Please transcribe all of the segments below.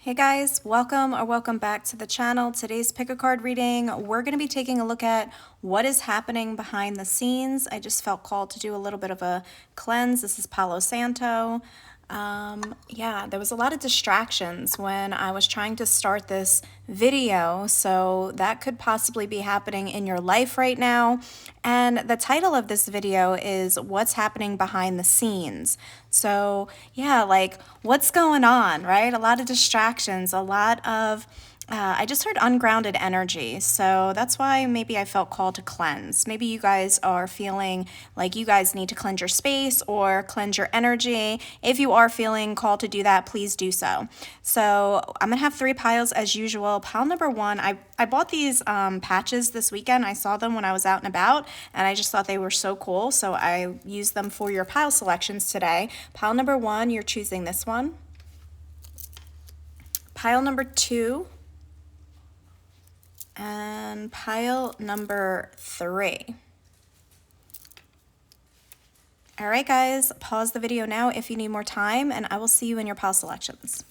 Hey guys, welcome or welcome back to the channel. Today's pick a card reading, we're going to be taking a look at what is happening behind the scenes. I just felt called to do a little bit of a cleanse. This is Palo Santo. Yeah, there was a lot of distractions when I was trying to start this video, so that could possibly be happening in your life right now. And the title of this video is What's Happening Behind the Scenes. So, yeah, like what's going on, right? A lot of distractions, a lot of I just heard ungrounded energy. So that's why maybe I felt called to cleanse. Maybe you guys are feeling like you guys need to cleanse your space or cleanse your energy. If you are feeling called to do that, please do so. So I'm going to have 3 piles as usual. Pile number 1, I bought these patches this weekend. I saw them when I was out and about, and I just thought they were so cool. So I used them for your pile selections today. Pile number 1, you're choosing this one. Pile number 2. And pile number 3. All right, guys, pause the video now if you need more time, and I will see you in your pile selections.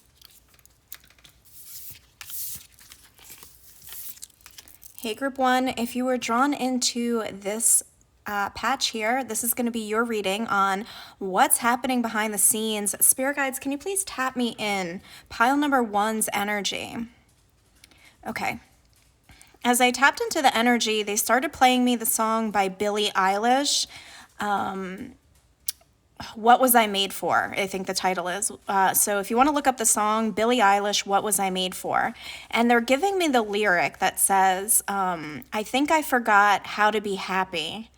Hey, group 1, if you were drawn into this patch here, this is going to be your reading on what's happening behind the scenes. Spirit guides, can you please tap me in pile number 1's energy? Okay. As I tapped into the energy, they started playing me the song by Billie Eilish. What Was I Made For? I think the title is. So if you want to look up the song, Billie Eilish, What Was I Made For? And they're giving me the lyric that says, I think I forgot how to be happy.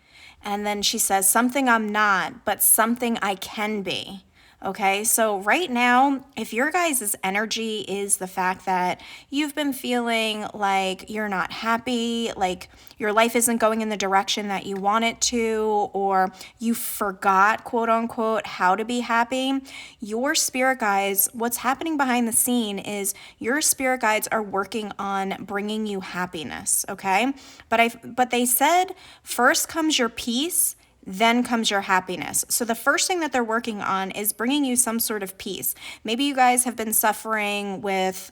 And then she says, something I'm not, but something I can be. Okay, so right now, if your guys' energy is the fact that you've been feeling like you're not happy, like your life isn't going in the direction that you want it to, or you forgot, quote unquote, how to be happy, your spirit guides, what's happening behind the scene is your spirit guides are working on bringing you happiness, okay? But they said first comes your peace, then comes your happiness. So the first thing that they're working on is bringing you some sort of peace. Maybe you guys have been suffering with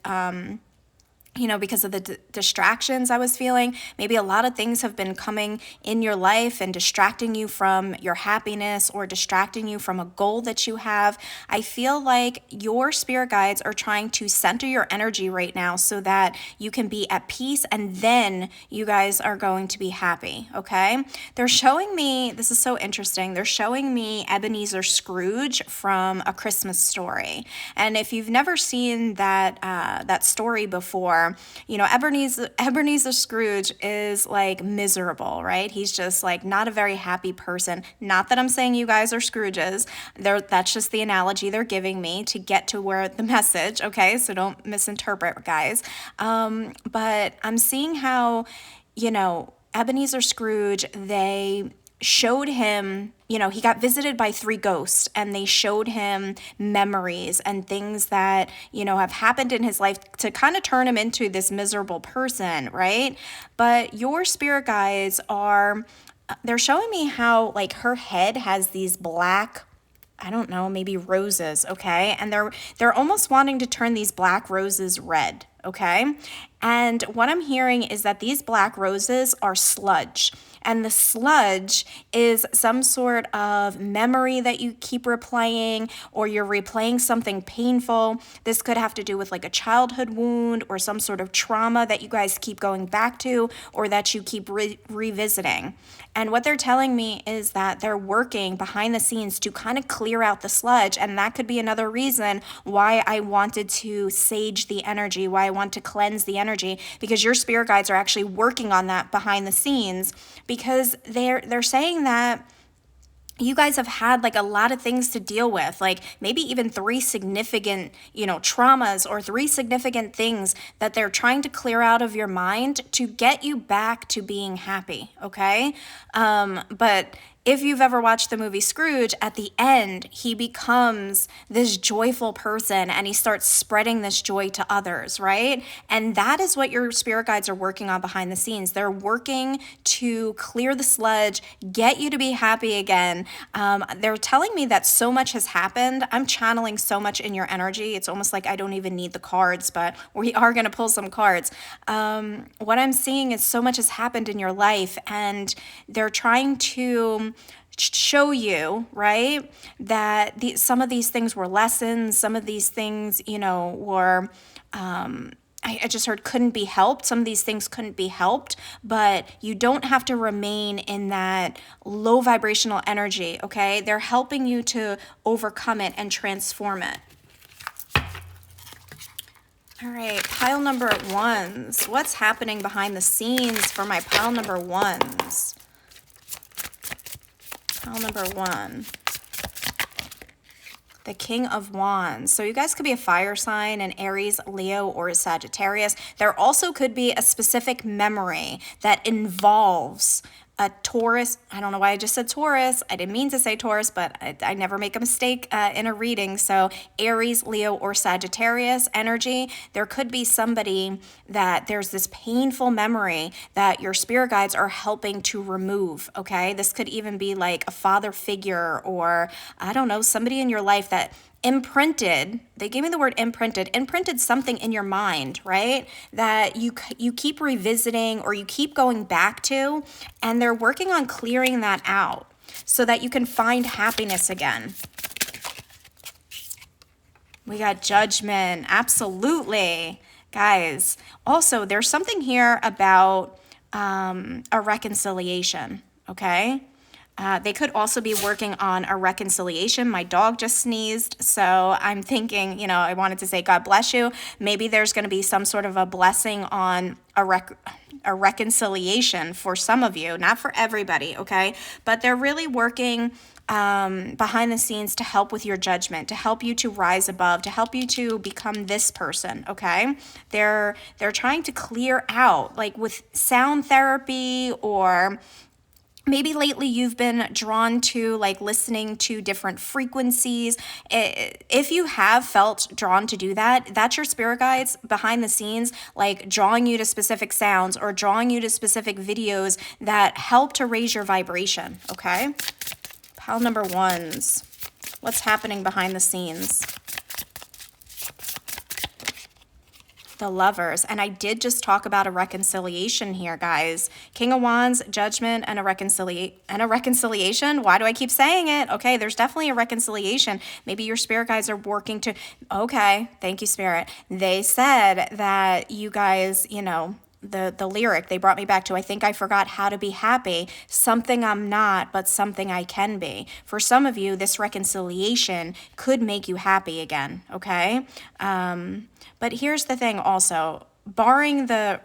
because of the distractions I was feeling. Maybe a lot of things have been coming in your life and distracting you from your happiness or distracting you from a goal that you have. I feel like your spirit guides are trying to center your energy right now so that you can be at peace, and then you guys are going to be happy, okay? They're showing me, this is so interesting, they're showing me Ebenezer Scrooge from A Christmas Story. And if you've never seen that story before, Ebenezer Scrooge is like miserable, right? He's just like not a very happy person. Not that I'm saying you guys are Scrooges. That's just the analogy they're giving me to get to where the message, okay? So don't misinterpret, guys. But I'm seeing how, Ebenezer Scrooge, they showed him, he got visited by 3 ghosts, and they showed him memories and things that, have happened in his life to kind of turn him into this miserable person, right? But your spirit guides they're showing me how, like, her head has these black, I don't know, maybe roses, okay? And they're almost wanting to turn these black roses red, okay? And what I'm hearing is that these black roses are sludge. And the sludge is some sort of memory that you keep replaying, or you're replaying something painful. This could have to do with like a childhood wound or some sort of trauma that you guys keep going back to, or that you keep revisiting. And what they're telling me is that they're working behind the scenes to kind of clear out the sludge. And that could be another reason why I wanted to sage the energy, why I want to cleanse the energy, because your spirit guides are actually working on that behind the scenes, because they're saying that you guys have had like a lot of things to deal with, like maybe even 3 significant, traumas, or 3 significant things that they're trying to clear out of your mind to get you back to being happy, okay? But if you've ever watched the movie Scrooge, at the end, he becomes this joyful person and he starts spreading this joy to others, right? And that is what your spirit guides are working on behind the scenes. They're working to clear the sludge, get you to be happy again. They're telling me that so much has happened. I'm channeling so much in your energy. It's almost like I don't even need the cards, but we are going to pull some cards. What I'm seeing is so much has happened in your life, and they're trying to show you, right, that some of these things were lessons, some of these things, were, I just heard couldn't be helped. Some of these things couldn't be helped, but you don't have to remain in that low vibrational energy, okay? They're helping you to overcome it and transform it. All right, pile number ones. What's happening behind the scenes for my pile number ones? Pile number one. The King of Wands. So you guys could be a fire sign, an Aries, Leo, or a Sagittarius. There also could be a specific memory that involves a Taurus. I don't know why I just said Taurus. I didn't mean to say Taurus, but I never make a mistake in a reading. So Aries, Leo, or Sagittarius energy. There could be somebody that there's this painful memory that your spirit guides are helping to remove, okay? This could even be like a father figure, or I don't know, somebody in your life that imprinted, they gave me the word imprinted something in your mind, right? That you keep revisiting or you keep going back to, and they're working on clearing that out so that you can find happiness again. We got Judgment, absolutely. Guys, also there's something here about a reconciliation, okay? They could also be working on a reconciliation. My dog just sneezed, so I'm thinking, I wanted to say God bless you. Maybe there's going to be some sort of a blessing on a reconciliation for some of you, not for everybody, okay? But they're really working behind the scenes to help with your judgment, to help you to rise above, to help you to become this person, okay? They're trying to clear out, like with sound therapy, or maybe lately you've been drawn to like listening to different frequencies. If you have felt drawn to do that, that's your spirit guides behind the scenes, like drawing you to specific sounds or drawing you to specific videos that help to raise your vibration, okay? Pile number ones. What's happening behind the scenes? The Lovers. And I did just talk about a reconciliation here, guys. King of Wands, Judgment, and a reconciliation. Why do I keep saying it? Okay, there's definitely a reconciliation. Maybe your spirit guides are working to, okay, thank you, Spirit. They said that you guys, the lyric they brought me back to, I think I forgot how to be happy, something I'm not, but something I can be. For some of you, this reconciliation could make you happy again, okay? But here's the thing also, barring the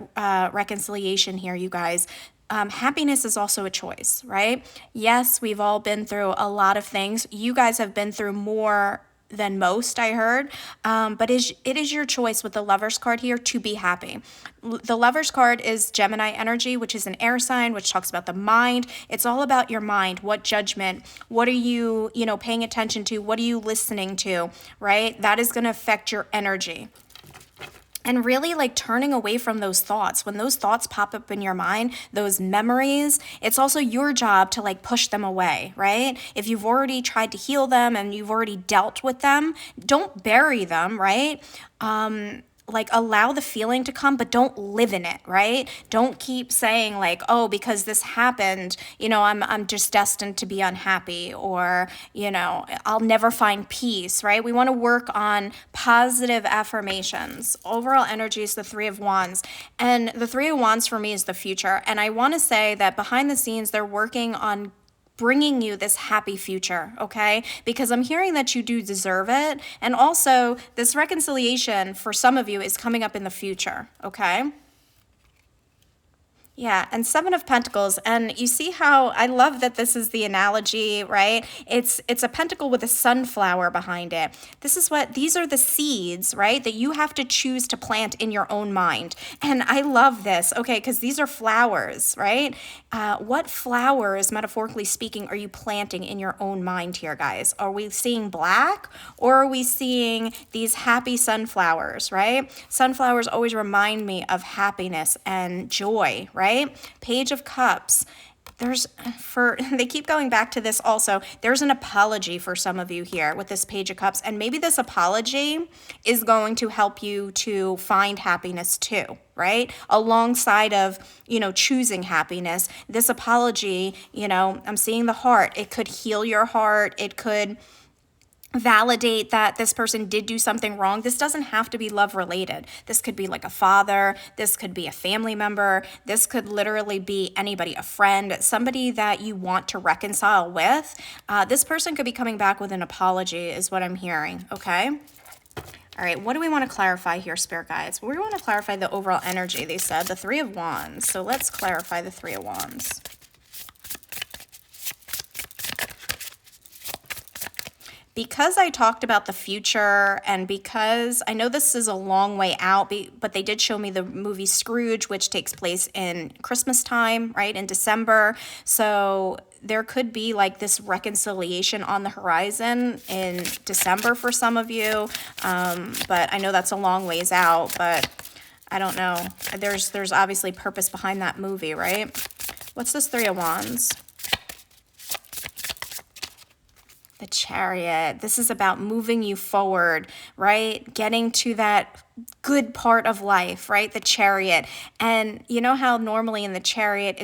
reconciliation here, you guys, happiness is also a choice, right? Yes, we've all been through a lot of things. You guys have been through more than most, I heard, but it is your choice with the Lovers card here to be happy. The Lovers card is Gemini energy, which is an air sign, which talks about the mind. It's all about your mind. What judgment, what are you, paying attention to? What are you listening to, right? That is going to affect your energy. And really like turning away from those thoughts. When those thoughts pop up in your mind, those memories, it's also your job to like push them away, right? If you've already tried to heal them and you've already dealt with them, don't bury them, right? Like allow the feeling to come, but don't live in it, right? Don't keep saying like, oh, because this happened, I'm just destined to be unhappy, or, I'll never find peace, right? We want to work on positive affirmations. Overall energy is the Three of Wands, and the Three of Wands for me is the future. And I want to say that behind the scenes, they're working on bringing you this happy future, okay? Because I'm hearing that you do deserve it. And also, this reconciliation for some of you is coming up in the future, okay? Yeah, and Seven of Pentacles, and you see how I love that this is the analogy, right? It's a pentacle with a sunflower behind it. These are the seeds, right, that you have to choose to plant in your own mind. And I love this, okay, because these are flowers, right? What flowers, metaphorically speaking, are you planting in your own mind here, guys? Are we seeing black, or are we seeing these happy sunflowers, right? Sunflowers always remind me of happiness and joy, right? Page of Cups. They keep going back to this also. There's an apology for some of you here with this Page of Cups, and maybe this apology is going to help you to find happiness too, right? Alongside of, choosing happiness, this apology, I'm seeing the heart. It could heal your heart. It could validate that this person did do something wrong. This doesn't have to be love related. This could be like a father. This could be a family member. This could literally be anybody, a friend, somebody that you want to reconcile with. This person could be coming back with an apology is what I'm hearing, okay? All right, what do we want to clarify here, Spirit Guides? We want to clarify the overall energy. They said the Three of Wands. So let's clarify the Three of Wands. Because I talked about the future, and because I know this is a long way out, but they did show me the movie Scrooge, which takes place in Christmas time, right, in December. So there could be like this reconciliation on the horizon in December for some of you. But I know that's a long ways out, but I don't know. There's obviously purpose behind that movie, right? What's this Three of Wands? The Chariot. This is about moving you forward, right? Getting to that good part of life, right? The Chariot. And you know how normally in the Chariot,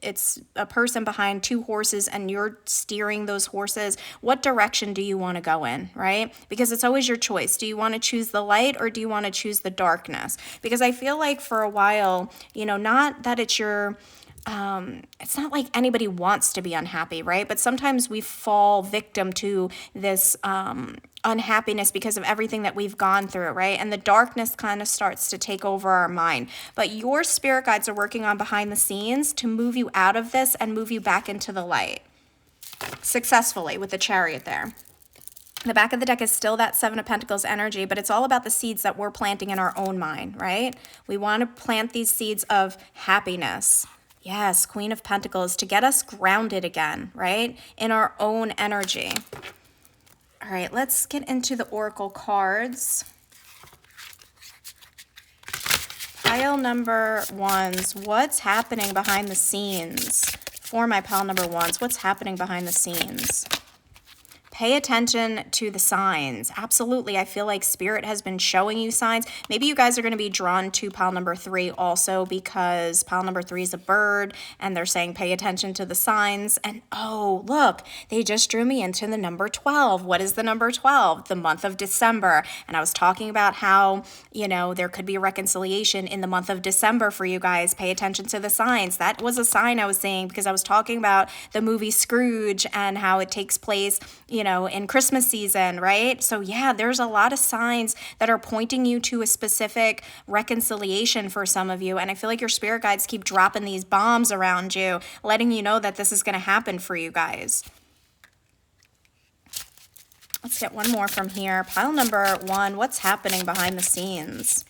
it's a person behind two horses and you're steering those horses. What direction do you want to go in, right? Because it's always your choice. Do you want to choose the light or do you want to choose the darkness? Because I feel like for a while, not that it's not like anybody wants to be unhappy, right? But sometimes we fall victim to this unhappiness because of everything that we've gone through, right? And the darkness kind of starts to take over our mind. But your spirit guides are working on behind the scenes to move you out of this and move you back into the light successfully with the Chariot there. The back of the deck is still that Seven of Pentacles energy, but it's all about the seeds that we're planting in our own mind, right? We want to plant these seeds of happiness. Yes, Queen of Pentacles, to get us grounded again, right? In our own energy. All right, let's get into the Oracle cards. Pile number ones, what's happening behind the scenes? For my pile number ones, what's happening behind the scenes? Pay attention to the signs. Absolutely. I feel like Spirit has been showing you signs. Maybe you guys are going to be drawn to pile number 3 also because pile number 3 is a bird and they're saying pay attention to the signs. And oh, look, they just drew me into the number 12. What is the number 12? The month of December. And I was talking about how, there could be a reconciliation in the month of December for you guys. Pay attention to the signs. That was a sign I was saying because I was talking about the movie Scrooge and how it takes place, in Christmas season, right? So yeah, there's a lot of signs that are pointing you to a specific reconciliation for some of you. And I feel like your spirit guides keep dropping these bombs around you, letting you know that this is going to happen for you guys. Let's get one more from here. Pile number 1, what's happening behind the scenes?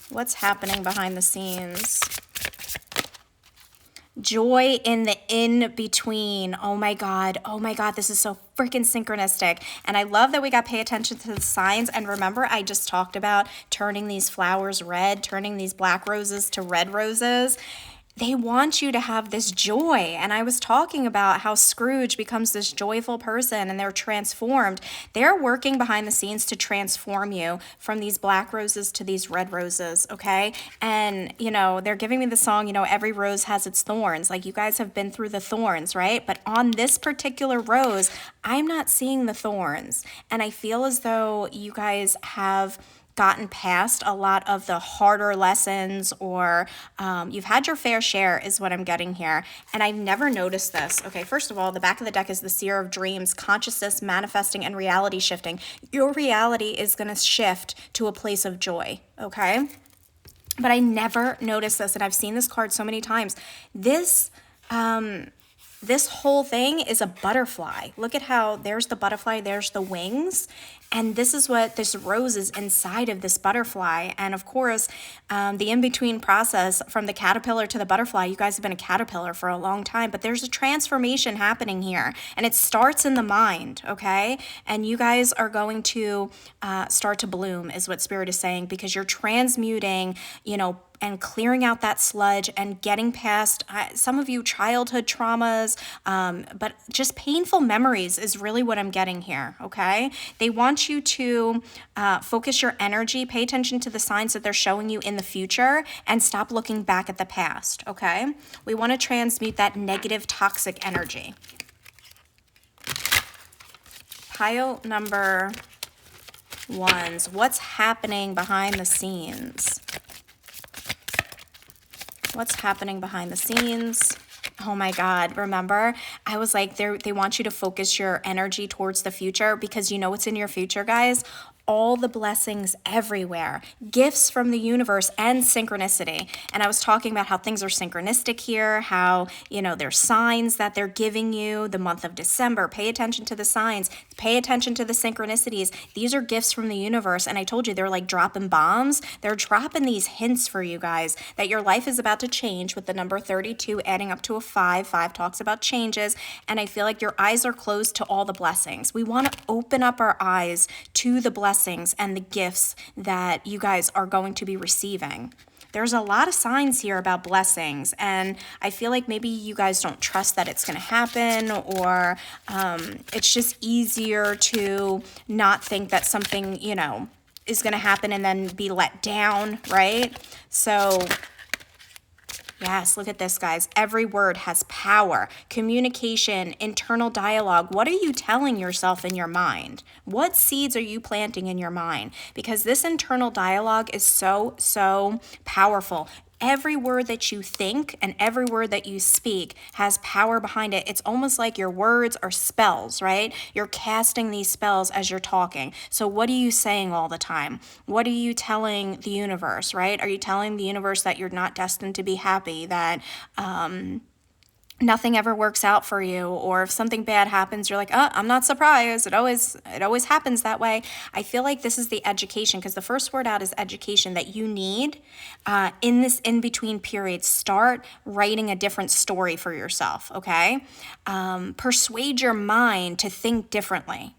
What's happening behind the scenes? Joy in the in-between. Oh my God, this is so freaking synchronistic. And I love that we got pay attention to the signs. And remember, I just talked about turning these flowers red, turning these black roses to red roses. They want you to have this joy. And I was talking about how Scrooge becomes this joyful person and they're transformed. They're working behind the scenes to transform you from these black roses to these red roses, okay? And, they're giving me the song, every rose has its thorns. Like you guys have been through the thorns, right? But on this particular rose, I'm not seeing the thorns. And I feel as though you guys have gotten past a lot of the harder lessons or you've had your fair share is what I'm getting here. And I've never noticed this. Okay, first of all, the back of the deck is the Seer of Dreams, consciousness, manifesting, and reality shifting. Your reality is going to shift to a place of joy, okay? but I never noticed this, and I've seen this card so many times. This this whole thing is a butterfly. Look at how there's the butterfly, there's the wings, and this is what this rose is inside of this butterfly. And of course, the in-between process from the caterpillar to the butterfly, you guys have been a caterpillar for a long time, but there's a transformation happening here, and it starts in the mind, okay? And you guys are going to start to bloom, is what Spirit is saying, because you're transmuting, and clearing out that sludge and getting past some of you childhood traumas, but just painful memories is really what I'm getting here, okay? They want you to focus your energy, pay attention to the signs that they're showing you in the future, and stop looking back at the past, okay? We want to transmute that negative, toxic energy. Pile number ones, what's happening behind the scenes? What's happening behind the scenes? Oh my God, remember? I was like, they want you to focus your energy towards the future, because you know what's in your future, guys? All the blessings everywhere, gifts from the universe, and synchronicity. And I was talking about how things are synchronistic here, how, there's signs that they're giving you the month of December. Pay attention to the signs, pay attention to the synchronicities. These are gifts from the universe. And I told you, they're like dropping bombs. They're dropping these hints for you guys that your life is about to change, with the number 32 adding up to a 5. 5 talks about changes. And I feel like your eyes are closed to all the blessings. We want to open up our eyes to the blessings and the gifts that you guys are going to be receiving. There's a lot of signs here about blessings, and I feel like maybe you guys don't trust that it's going to happen, or it's just easier to not think that something, is going to happen and then be let down, right? So yes, look at this, guys. Every word has power. Communication, internal dialogue. What are you telling yourself in your mind? What seeds are you planting in your mind? Because this internal dialogue is so, so powerful. Every word that you think and every word that you speak has power behind it. It's almost like your words are spells, right? You're casting these spells as you're talking. So what are you saying all the time? What are you telling the universe, right? Are you telling the universe that you're not destined to be happy, that nothing ever works out for you, or if something bad happens, you're like, oh, I'm not surprised. It always happens that way. I feel like this is the education, because the first word out is education, that you need in this in-between period. Start writing a different story for yourself, okay? Persuade your mind to think differently.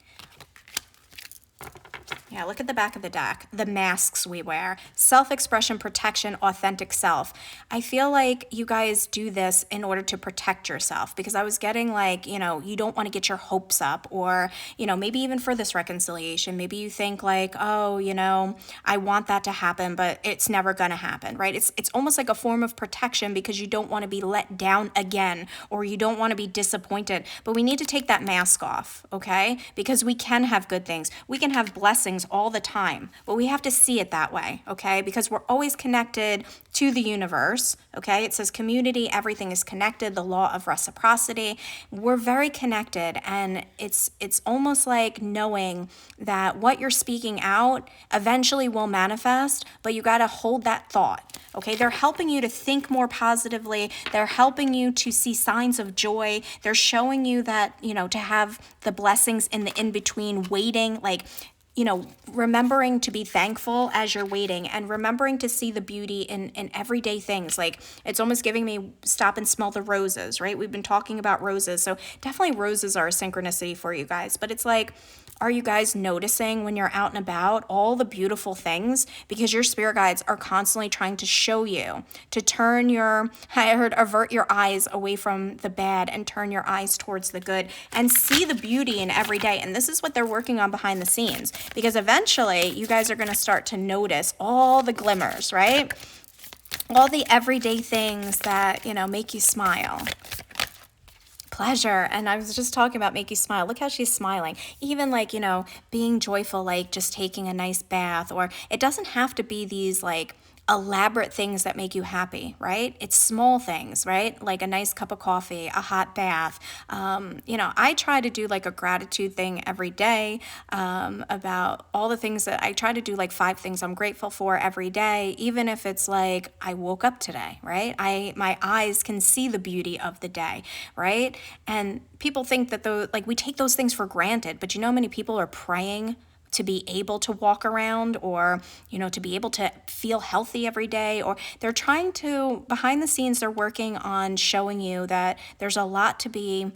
Yeah, look at the back of the deck. The masks we wear. Self-expression, protection, authentic self. I feel like you guys do this in order to protect yourself, because I was getting like, you don't want to get your hopes up, or, maybe even for this reconciliation, maybe you think like, oh, I want that to happen, but it's never going to happen, right? It's almost like a form of protection, because you don't want to be let down again, or you don't want to be disappointed. But we need to take that mask off, okay? Because we can have good things. We can have blessings all the time, but we have to see it that way, okay? Because we're always connected to the universe, okay? It says community, everything is connected, the law of reciprocity. We're very connected, and it's almost like knowing that what you're speaking out eventually will manifest, but you got to hold that thought, okay? They're helping you to think more positively. They're helping you to see signs of joy. They're showing you that, to have the blessings in the in-between, waiting, like, remembering to be thankful as you're waiting, and remembering to see the beauty in everyday things. Like, it's almost giving me stop and smell the roses, right? We've been talking about roses. So definitely roses are a synchronicity for you guys. But it's like, are you guys noticing when you're out and about all the beautiful things? Because your spirit guides are constantly trying to show you to turn avert your eyes away from the bad and turn your eyes towards the good, and see the beauty in every day. And this is what they're working on behind the scenes, because eventually you guys are going to start to notice all the glimmers, right? All the everyday things that, make you smile. Pleasure. And I was just talking about make you smile. Look how she's smiling. Even like, being joyful, like just taking a nice bath, or it doesn't have to be these like elaborate things that make you happy, right? It's small things, right? Like a nice cup of coffee, a hot bath. I try to do like a gratitude thing every day, about all the things that I try to do, like 5 things I'm grateful for every day, even if it's like I woke up today, right? My eyes can see the beauty of the day, right? And people think that we take those things for granted, but you know how many people are praying to be able to walk around, or to be able to feel healthy every day, or they're trying to, behind the scenes, they're working on showing you that there's a lot to be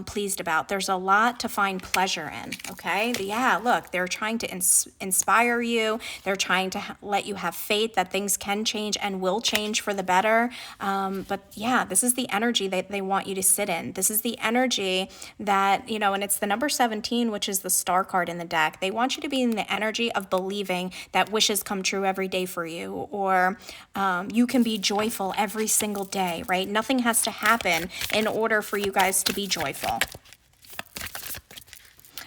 pleased about. There's a lot to find pleasure in, okay? Yeah, look, they're trying to inspire you. They're trying to let you have faith that things can change and will change for the better. But yeah, this is the energy that they want you to sit in. This is the energy that, and it's the number 17, which is the star card in the deck. They want you to be in the energy of believing that wishes come true every day for you, or you can be joyful every single day, right? Nothing has to happen in order for you guys to be joyful.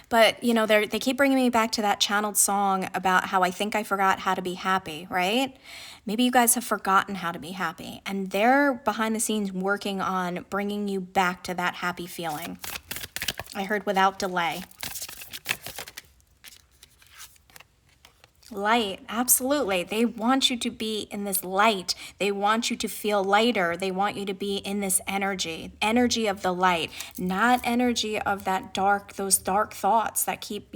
But, they keep bringing me back to that channeled song about how I think I forgot how to be happy, right? Maybe you guys have forgotten how to be happy, and they're behind the scenes working on bringing you back to that happy feeling. I heard without delay. Light, absolutely. They want you to be in this light. They want you to feel lighter. They want you to be in this energy of the light, not energy of those dark thoughts that keep,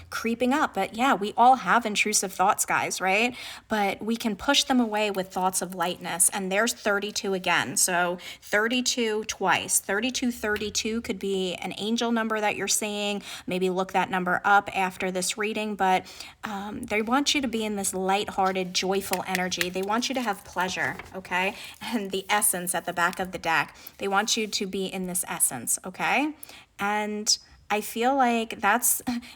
creeping up. But yeah, we all have intrusive thoughts, guys, right? But we can push them away with thoughts of lightness. And there's 32 again. So 32 twice. 3232 could be an angel number that you're seeing. Maybe look that number up after this reading. But they want you to be in this lighthearted, joyful energy. They want you to have pleasure, okay? And the essence at the back of the deck. They want you to be in this essence, okay? And I feel like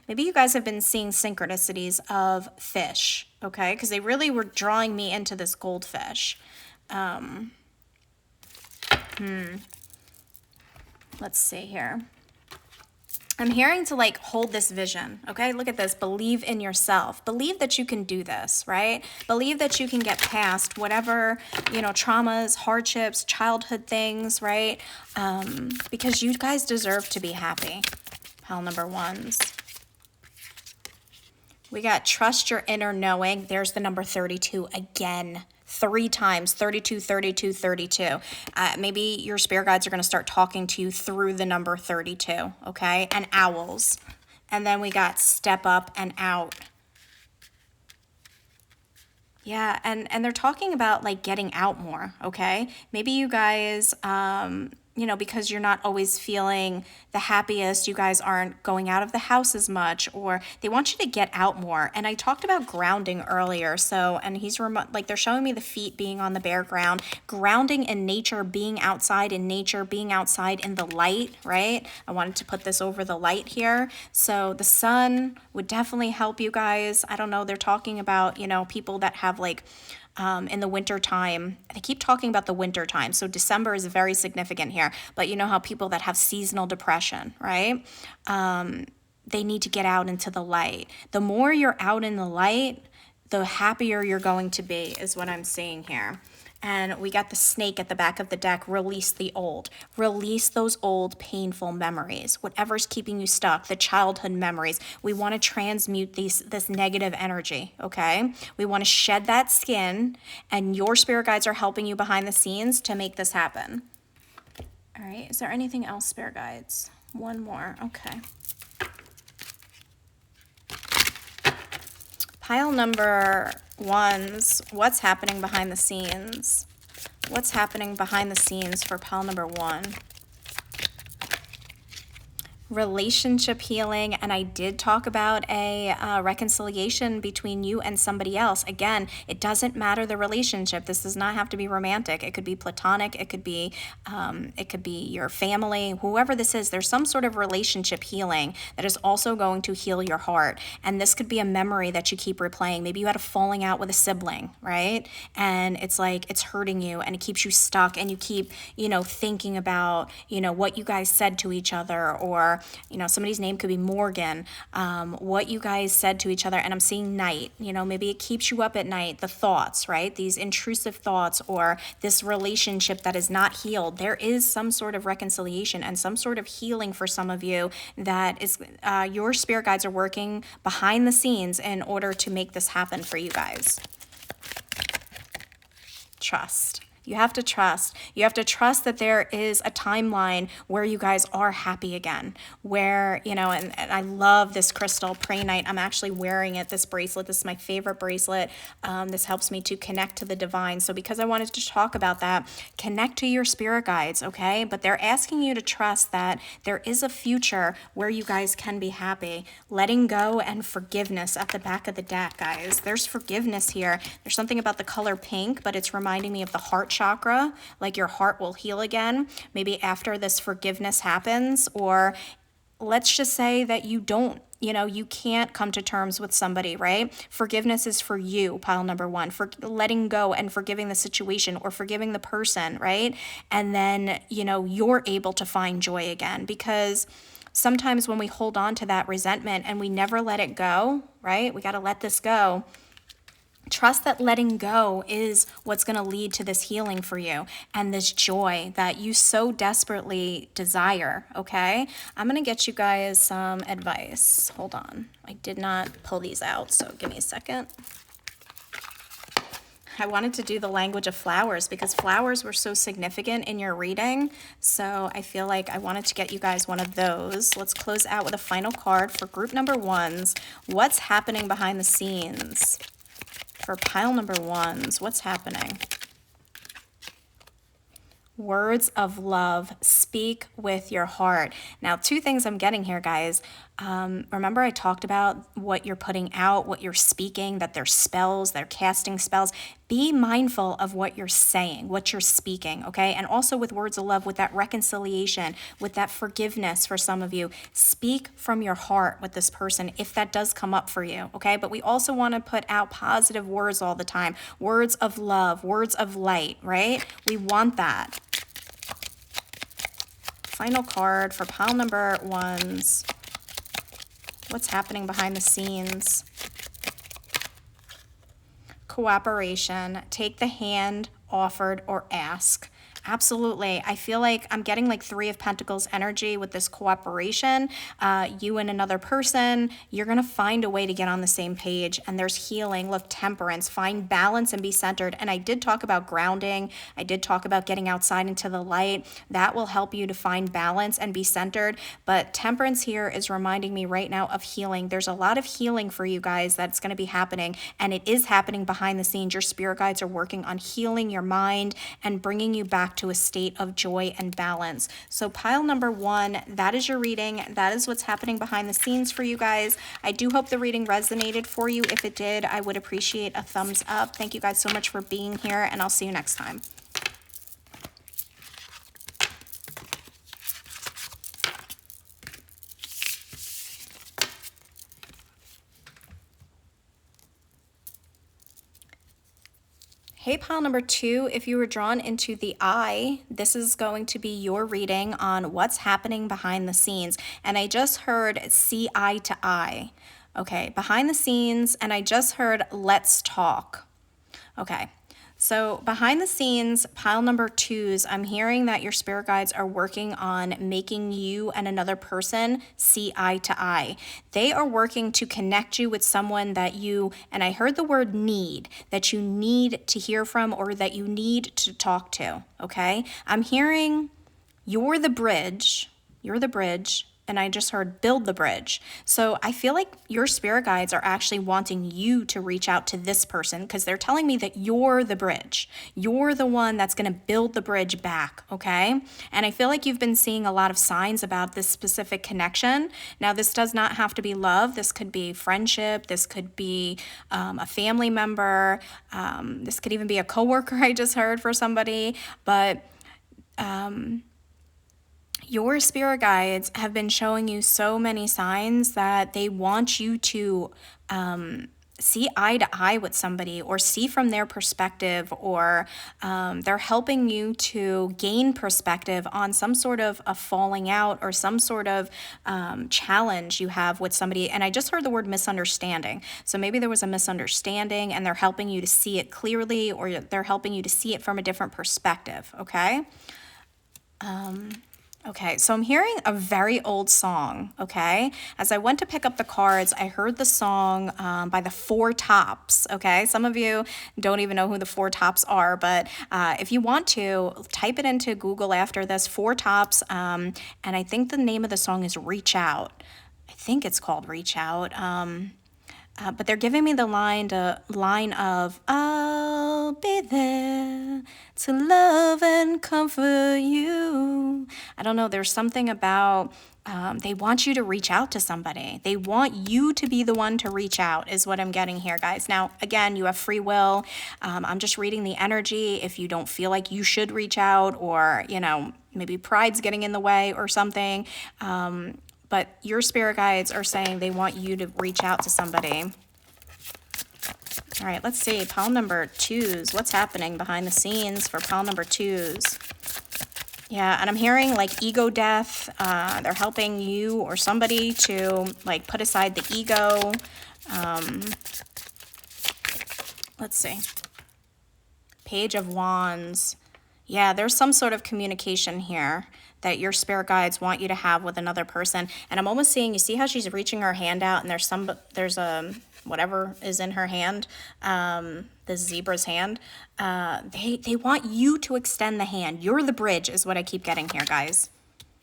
maybe you guys have been seeing synchronicities of fish, okay? Because they really were drawing me into this goldfish. Let's see here. I'm hearing to hold this vision, okay? Look at this. Believe in yourself. Believe that you can do this, right? Believe that you can get past whatever, traumas, hardships, childhood things, right? Because you guys deserve to be happy. Pile number 1s. We got trust your inner knowing. There's the number 32 again. 3 times, 32, 32, 32. Maybe your spirit guides are going to start talking to you through the number 32, okay? And owls. And then we got step up and out. Yeah, and they're talking about getting out more, okay? Maybe you guys, because you're not always feeling the happiest, you guys aren't going out of the house as much, or they want you to get out more. And I talked about grounding earlier, and they're showing me the feet being on the bare ground, grounding in nature, being outside in nature, being outside in the light, right? I wanted to put this over the light here. So the sun would definitely help you guys. I don't know, they're talking about, people that have in the winter time. They keep talking about the winter time. So December is very significant here. But you know how people that have seasonal depression, right? They need to get out into the light. The more you're out in the light, the happier you're going to be, is what I'm seeing here. And we got the snake at the back of the deck. Release the old. Release those old painful memories. Whatever's keeping you stuck, the childhood memories. We want to transmute this negative energy, okay? We want to shed that skin, and your spirit guides are helping you behind the scenes to make this happen. All right, is there anything else, spirit guides? One more, okay. Pile number 1s, what's happening behind the scenes? What's happening behind the scenes for pile number 1? Relationship healing, and I did talk about a reconciliation between you and somebody else. Again, it doesn't matter the relationship. This does not have to be romantic. It could be platonic. It could be your family. Whoever this is, there's some sort of relationship healing that is also going to heal your heart. And this could be a memory that you keep replaying. Maybe you had a falling out with a sibling, right? And it's hurting you, and it keeps you stuck, and you keep thinking about what you guys said to each other, or somebody's name could be Morgan, what you guys said to each other. And I'm seeing night, maybe it keeps you up at night, the thoughts, right? These intrusive thoughts, or this relationship that is not healed. There is some sort of reconciliation and some sort of healing for some of you that is, your spirit guides are working behind the scenes in order to make this happen for you guys. Trust. You have to trust. You have to trust that there is a timeline where you guys are happy again. Where, and I love this crystal, Prehnite. I'm actually wearing it, this bracelet. This is my favorite bracelet. This helps me to connect to the divine. So because I wanted to talk about that, connect to your spirit guides, okay? But they're asking you to trust that there is a future where you guys can be happy. Letting go and forgiveness at the back of the deck, guys. There's forgiveness here. There's something about the color pink, but it's reminding me of the heart chakra, like your heart will heal again, maybe after this forgiveness happens. Or let's just say that you don't, you can't come to terms with somebody, right? Forgiveness is for you, pile number one, for letting go and forgiving the situation or forgiving the person, right? And then, you're able to find joy again, because sometimes when we hold on to that resentment and we never let it go, right? We got to let this go. Trust that letting go is what's going to lead to this healing for you and this joy that you so desperately desire, okay? I'm going to get you guys some advice. Hold on. I did not pull these out, so give me a second. I wanted to do the language of flowers because flowers were so significant in your reading. So I feel like I wanted to get you guys one of those. Let's close out with a final card for group number ones. What's happening behind the scenes? For pile number ones, what's happening? Words of love. Speak with your heart. Now, two things I'm getting here, guys. Remember I talked about what you're putting out, what you're speaking, that they're spells, they're casting spells. Be mindful of what you're saying, what you're speaking, okay? And also with words of love, with that reconciliation, with that forgiveness for some of you. Speak from your heart with this person if that does come up for you, okay? But we also want to put out positive words all the time. Words of love, words of light, right? We want that. Final card for pile number ones. What's happening behind the scenes? Cooperation. Take the hand offered or ask. Absolutely. I feel like I'm getting like Three of Pentacles energy with this cooperation. You and another person, you're going to find a way to get on the same page, and there's healing. Look, temperance, find balance and be centered. And I did talk about grounding. I did talk about getting outside into the light. That will help you to find balance and be centered. But temperance here is reminding me right now of healing. There's a lot of healing for you guys that's going to be happening, and it is happening behind the scenes. Your spirit guides are working on healing your mind and bringing you back to a state of joy and balance. So pile number one, that is your reading. That is what's happening behind the scenes for you guys. I do hope the reading resonated for you. If it did, I would appreciate a thumbs up. Thank you guys so much for being here, and I'll see you next time. Hey, pile number two, if you were drawn into the eye, this is going to be your reading on what's happening behind the scenes. And I just heard see eye to eye. Okay, behind the scenes, and I just heard let's talk. Okay. So behind the scenes, pile number twos, I'm hearing that your spirit guides are working on making you and another person see eye to eye. They are working to connect you with someone that you, and I heard the word need, that you need to hear from or that you need to talk to, okay? I'm hearing you're the bridge, and I just heard build the bridge. So I feel like your spirit guides are actually wanting you to reach out to this person because they're telling me that you're the bridge. You're the one that's going to build the bridge back, okay? And I feel like you've been seeing a lot of signs about this specific connection. Now, this does not have to be love. This could be friendship. This could be a family member. This could even be a coworker I just heard for somebody. But your spirit guides have been showing you so many signs that they want you to see eye to eye with somebody or see from their perspective, or they're helping you to gain perspective on some sort of a falling out or some sort of challenge you have with somebody. And I just heard the word misunderstanding. So maybe there was a misunderstanding and they're helping you to see it clearly, or they're helping you to see it from a different perspective. Okay. Okay, so I'm hearing a very old song, okay? As I went to pick up the cards, I heard the song by the Four Tops, okay? Some of you don't even know who the Four Tops are, but if you want to, type it into Google after this, Four Tops, and I think the name of the song is Reach Out. I think it's called Reach Out. But they're giving me the line of "I'll be there to love and comfort you." I don't know. There's something about they want you to reach out to somebody. They want you to be the one to reach out, is what I'm getting here, guys. Now, again, you have free will. I'm just reading the energy. If you don't feel like you should reach out, or maybe pride's getting in the way or something. But your spirit guides are saying they want you to reach out to somebody. All right, let's see. Pile number 2s. What's happening behind the scenes for pile number 2s? Yeah, and I'm hearing like ego death. They're helping you or somebody to like put aside the ego. Let's see. Page of Wands. Yeah, there's some sort of communication here that your spirit guides want you to have with another person. And I'm almost seeing, you see how she's reaching her hand out and there's a whatever is in her hand, this zebra's hand. They want you to extend the hand. You're the bridge is what I keep getting here, guys.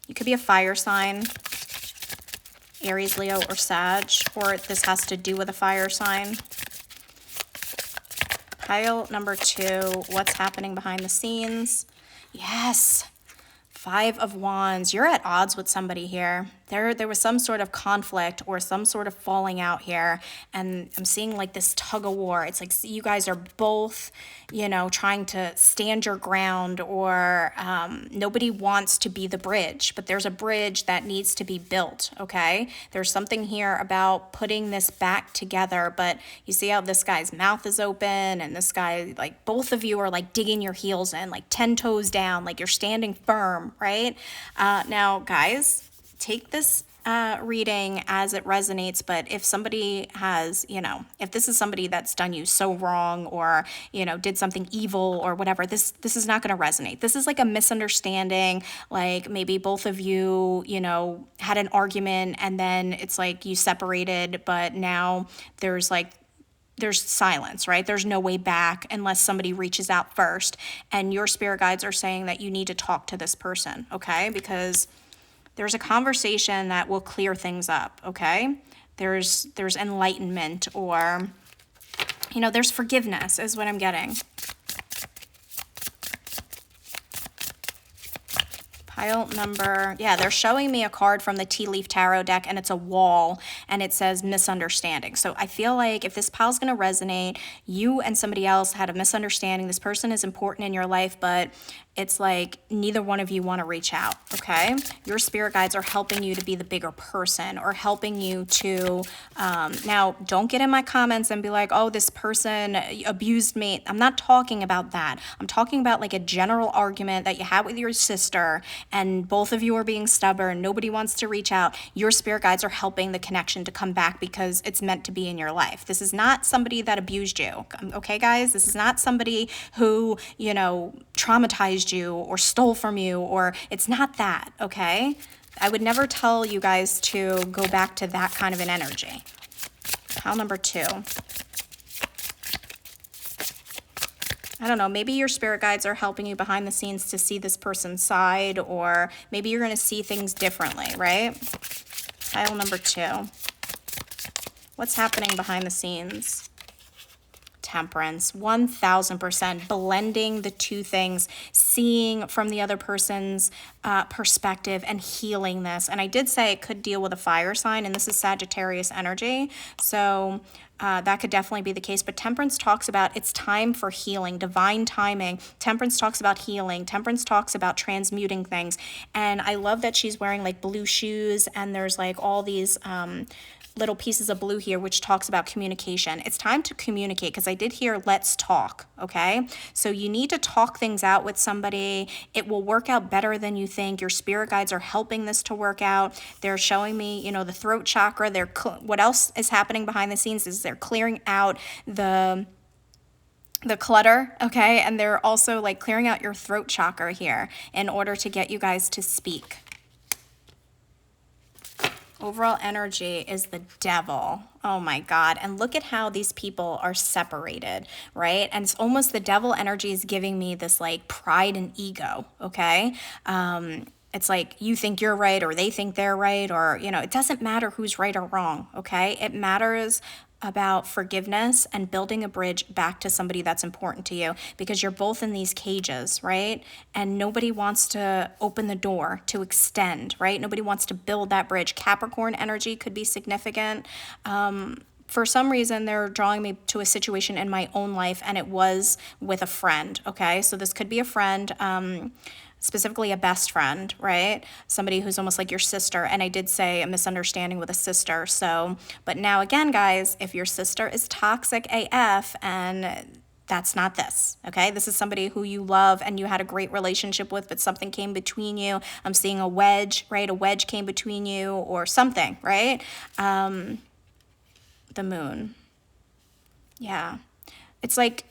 You could be a fire sign, Aries, Leo, or Sag, or this has to do with a fire sign. Pile number 2, what's happening behind the scenes? Yes. 5 of Wands. You're at odds with somebody here. There was some sort of conflict or some sort of falling out here. And I'm seeing like this tug of war. It's like you guys are both, trying to stand your ground, or nobody wants to be the bridge. But there's a bridge that needs to be built, okay? There's something here about putting this back together. But you see how this guy's mouth is open, and this guy, like both of you are like digging your heels in, like 10 toes down, like you're standing firm, right? Now, guys, take this reading as it resonates, but if somebody has, if this is somebody that's done you so wrong, or, did something evil or whatever, this is not going to resonate. This is like a misunderstanding, like maybe both of you, had an argument and then it's like you separated, but now there's silence, right? There's no way back unless somebody reaches out first. And your spirit guides are saying that you need to talk to this person, okay? Because there's a conversation that will clear things up, okay? There's enlightenment, or, there's forgiveness is what I'm getting. Pile number, they're showing me a card from the Tea Leaf Tarot deck, and it's a wall, and it says misunderstanding. So I feel like if this pile's going to resonate, you and somebody else had a misunderstanding. This person is important in your life, but it's like neither one of you want to reach out, okay? Your spirit guides are helping you to be the bigger person, or helping you to, now don't get in my comments and be like, oh, this person abused me. I'm not talking about that. I'm talking about like a general argument that you had with your sister, and both of you are being stubborn. Nobody wants to reach out. Your spirit guides are helping the connection to come back because it's meant to be in your life. This is not somebody that abused you, okay, guys? This is not somebody who, traumatized you or stole from you, or it's not that, okay? I would never tell you guys to go back to that kind of an energy. Pile number 2. I don't know, maybe your spirit guides are helping you behind the scenes to see this person's side, or maybe you're going to see things differently, right? Pile number 2. What's happening behind the scenes? Temperance, 1000%, blending the two things, seeing from the other person's perspective and healing this. And I did say it could deal with a fire sign, and this is Sagittarius energy. So that could definitely be the case. But Temperance talks about it's time for healing, divine timing. Temperance talks about healing. Temperance talks about transmuting things. And I love that she's wearing like blue shoes, and there's like all these little pieces of blue here, which talks about communication. It's time to communicate, because I did hear let's talk, okay? So you need to talk things out with somebody. It will work out better than you think. Your spirit guides are helping this to work out. They're showing me, you know, the throat chakra. What else is happening behind the scenes is they're clearing out the clutter, okay? And they're also like clearing out your throat chakra here in order to get you guys to speak. Overall energy is the devil. Oh my God. And look at how these people are separated, right? And it's almost the devil energy is giving me this like pride and ego, okay? It's like you think you're right or they think they're right, or, you know, it doesn't matter who's right or wrong, okay? It matters about forgiveness and building a bridge back to somebody that's important to you, because you're both in these cages, right? And nobody wants to open the door to extend, right? Nobody wants to build that bridge. Capricorn energy could be significant. For some reason, they're drawing me to a situation in my own life, and it was with a friend, okay? So this could be a friend, specifically a best friend, right? Somebody who's almost like your sister. And I did say a misunderstanding with a sister. So, but now again, guys, if your sister is toxic AF, and that's not this, okay? This is somebody who you love and you had a great relationship with, but something came between you. I'm seeing a wedge, right? A wedge came between you or something, right? The moon. Yeah. It's like,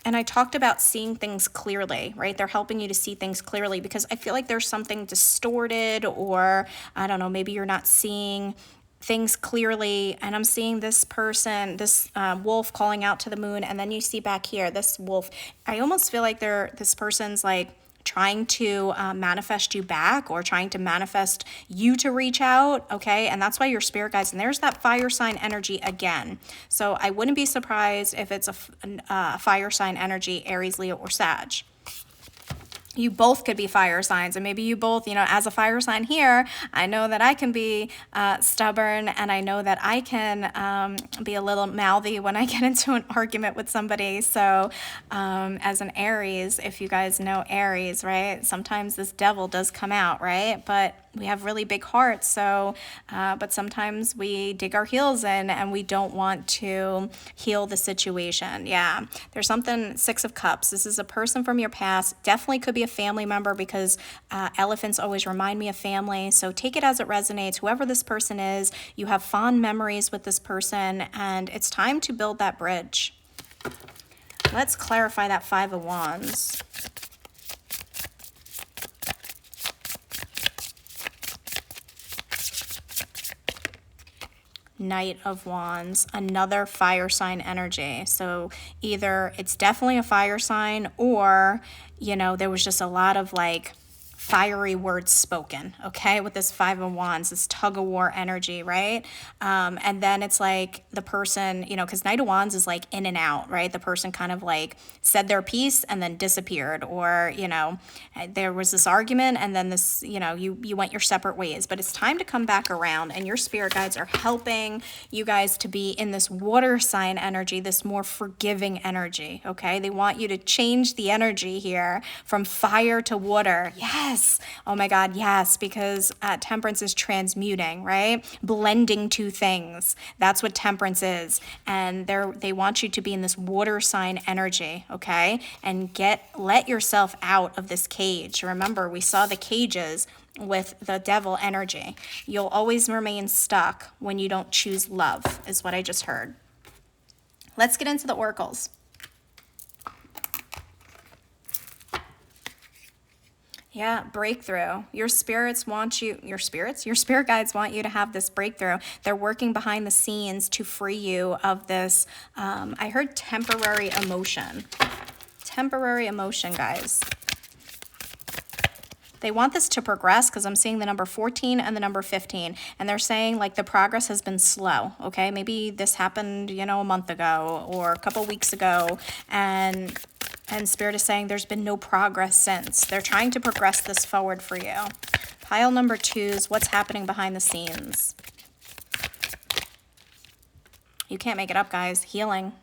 and I talked about seeing things clearly, right? They're helping you to see things clearly, because I feel like there's something distorted, or I don't know, maybe you're not seeing things clearly. And I'm seeing this person, this wolf calling out to the moon. And then you see back here, this wolf. I almost feel like this person's like trying to manifest you back, or trying to manifest you to reach out, okay? And that's why your spirit guides, and there's that fire sign energy again. So I wouldn't be surprised if it's a fire sign energy, Aries, Leo, or Sag. You both could be fire signs, and maybe you both, you know, as a fire sign here, I know that I can be stubborn, and I know that I can be a little mouthy when I get into an argument with somebody. So as an Aries, if you guys know Aries, right, sometimes this devil does come out, right? But we have really big hearts, so but sometimes we dig our heels in and we don't want to heal the situation. Yeah, there's something, Six of Cups. This is a person from your past. Definitely could be a family member, because elephants always remind me of family. So take it as it resonates. Whoever this person is, you have fond memories with this person, and it's time to build that bridge. Let's clarify that Five of Wands. Knight of Wands, another fire sign energy. So either it's definitely a fire sign, or, you know, there was just a lot of like fiery words spoken, okay, with this Five of Wands, this tug of war energy, right? And then it's like the person, you know, because Knight of Wands is like in and out, right? The person kind of like said their piece and then disappeared, or, you know, there was this argument and then this, you know, you went your separate ways. But it's time to come back around, and your spirit guides are helping you guys to be in this water sign energy, this more forgiving energy, okay? They want you to change the energy here from fire to water. Yes. Oh my God, yes, because temperance is transmuting, right? Blending two things. That's what temperance is. And they want you to be in this water sign energy, okay? And let yourself out of this cage. Remember, we saw the cages with the devil energy. You'll always remain stuck when you don't choose love, is what I just heard. Let's get into the oracles. Yeah, breakthrough. Your spirit guides want you to have this breakthrough. They're working behind the scenes to free you of this, I heard temporary emotion. Temporary emotion, guys. They want this to progress, because I'm seeing the number 14 and the number 15. And they're saying like the progress has been slow, okay? Maybe this happened, you know, a month ago or a couple weeks ago. And Spirit is saying there's been no progress since. They're trying to progress this forward for you. Pile number 2 is what's happening behind the scenes. You can't make it up, guys. Healing.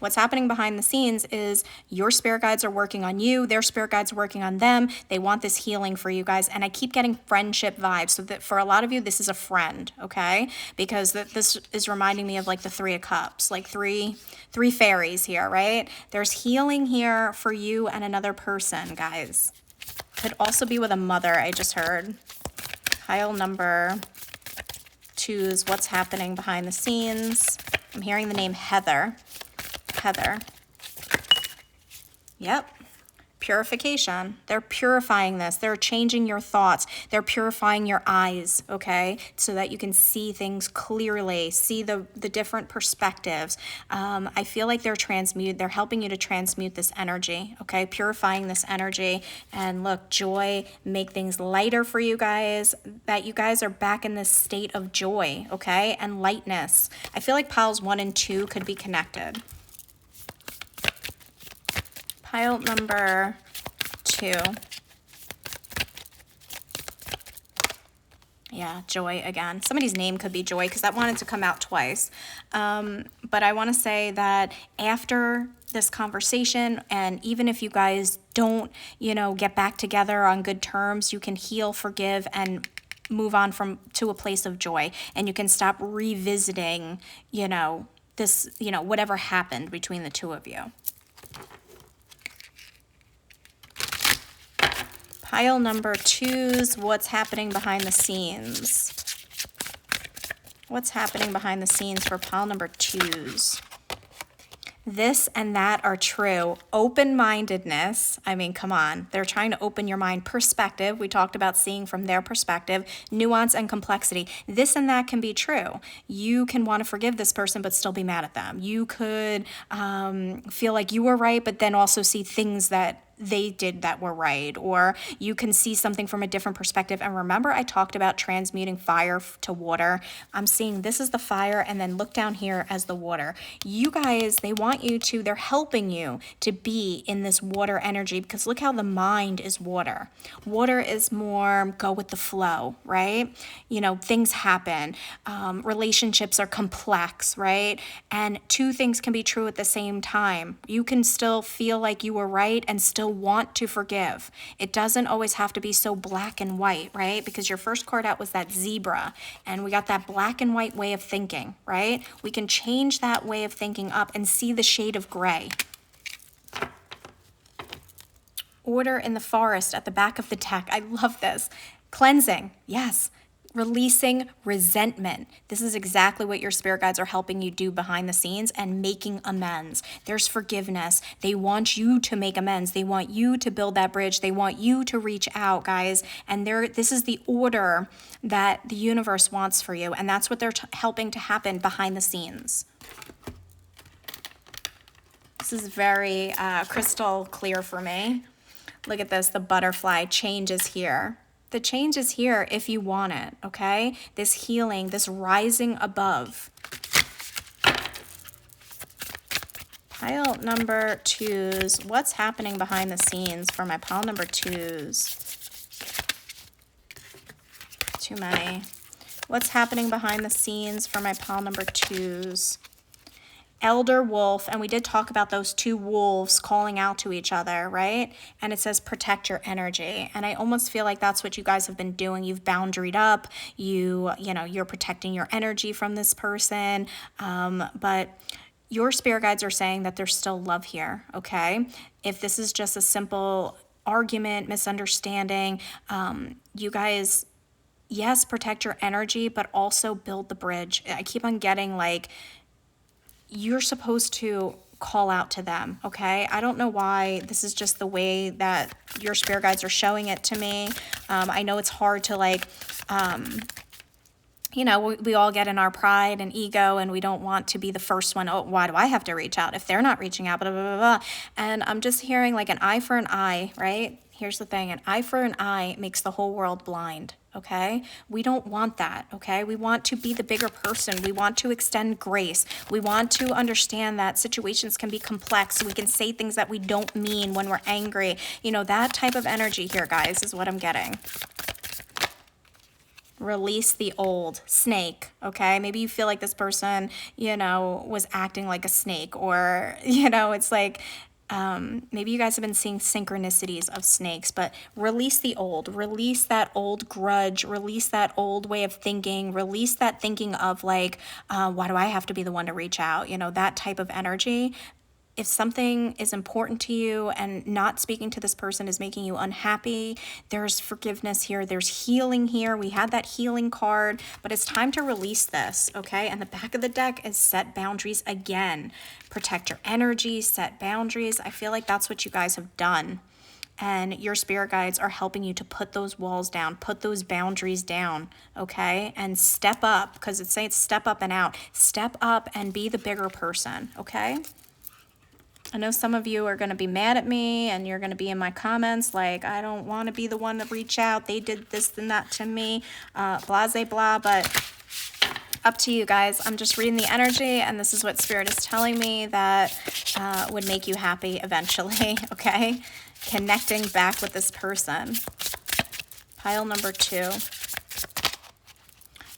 What's happening behind the scenes is your spirit guides are working on you, their spirit guides are working on them. They want this healing for you guys. And I keep getting friendship vibes. So that for a lot of you, this is a friend, okay? Because this is reminding me of like the Three of Cups, like three fairies here, right? There's healing here for you and another person, guys. Could also be with a mother, I just heard. Pile number 2's what's happening behind the scenes. I'm hearing the name Heather. Heather. Yep. Purification. They're purifying this. They're changing your thoughts. They're purifying your eyes, okay? So that you can see things clearly, see the different perspectives. I feel like they're helping you to transmute this energy, okay? Purifying this energy. And look, joy, make things lighter for you guys, that you guys are back in this state of joy, okay? And lightness. I feel like piles 1 and 2 could be connected. Pile number 2. Yeah, Joy again. Somebody's name could be Joy because that wanted to come out twice. But I want to say that after this conversation, and even if you guys don't, get back together on good terms, you can heal, forgive, and move on to a place of joy. And you can stop revisiting, this, whatever happened between the two of you. Pile number 2's what's happening behind the scenes. What's happening behind the scenes for pile number 2's? This and that are true. Open-mindedness. I mean, come on. They're trying to open your mind. Perspective. We talked about seeing from their perspective. Nuance and complexity. This and that can be true. You can want to forgive this person but still be mad at them. You could feel like you were right but then also see things that they did that were right, or you can see something from a different perspective. And remember, I talked about transmuting fire to water. I'm seeing this is the fire, and then look down here as the water. You guys, they're helping you to be in this water energy, because look how the mind is water. Water is more go with the flow, right? Things happen. Relationships are complex, right? And two things can be true at the same time. You can still feel like you were right and still want to forgive. It doesn't always have to be so black and white, right? Because your first card out was that zebra, and we got that black and white way of thinking, right? We can change that way of thinking up and see the shade of gray. Order in the forest at the back of the deck. I love this. Cleansing. Yes. Releasing resentment. This is exactly what your spirit guides are helping you do behind the scenes, and making amends. There's forgiveness. They want you to make amends. They want you to build that bridge. They want you to reach out, guys. And this is the order that the universe wants for you. And that's what they're helping to happen behind the scenes. This is very crystal clear for me. Look at this. The butterfly change is here. The change is here if you want it, okay? This healing, this rising above. Pile number 2's. What's happening behind the scenes for my pile number 2's? Too many. What's happening behind the scenes for my pile number 2's? Elder wolf, and we did talk about those two wolves calling out to each other, right? And it says protect your energy. And I almost feel like that's what you guys have been doing. You've boundaried up. You're protecting your energy from this person. But your spirit guides are saying that there's still love here, okay? If this is just a simple argument, misunderstanding, you guys, yes, protect your energy, but also build the bridge. I keep on getting like, you're supposed to call out to them, okay? I don't know why. This is just the way that your spirit guides are showing it to me. I know it's hard to we all get in our pride and ego, and we don't want to be the first one. Oh, why do I have to reach out if they're not reaching out? Blah, blah, blah, blah. And I'm just hearing like an eye for an eye, right? Here's the thing. An eye for an eye makes the whole world blind. Okay? We don't want that, okay? We want to be the bigger person. We want to extend grace. We want to understand that situations can be complex. We can say things that we don't mean when we're angry. That type of energy here, guys, is what I'm getting. Release the old. Snake, okay? Maybe you feel like this person, was acting like a snake, or, it's like, maybe you guys have been seeing synchronicities of snakes, but release the old. Release that old grudge. Release that old way of thinking. Release that thinking of like, why do I have to be the one to reach out? That type of energy. If something is important to you and not speaking to this person is making you unhappy, there's forgiveness here, there's healing here. We had that healing card, but it's time to release this, okay? And the back of the deck is set boundaries again. Protect your energy, set boundaries. I feel like that's what you guys have done. And your spirit guides are helping you to put those walls down, put those boundaries down, okay? And step up, because it's saying step up and out. Step up and be the bigger person, okay? I know some of you are going to be mad at me and you're going to be in my comments like, I don't want to be the one to reach out. They did this and that to me, blah, blah, but up to you guys. I'm just reading the energy, and this is what Spirit is telling me that would make you happy eventually, okay? Connecting back with this person. Pile number 2.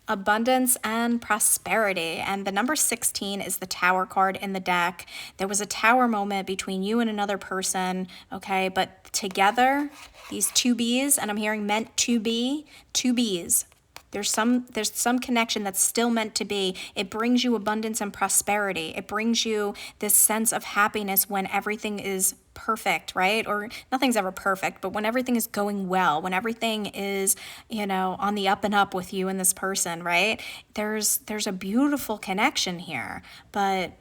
Abundance and prosperity. And the number 16 is the Tower card in the deck. There was a tower moment between you and another person, okay? But together, these two bees, and I'm hearing meant to be, two bees. There's some connection that's still meant to be. It brings you abundance and prosperity. It brings you this sense of happiness when everything is perfect, right? Or nothing's ever perfect, but when everything is going well, when everything is, on the up and up with you and this person, right? There's a beautiful connection here, but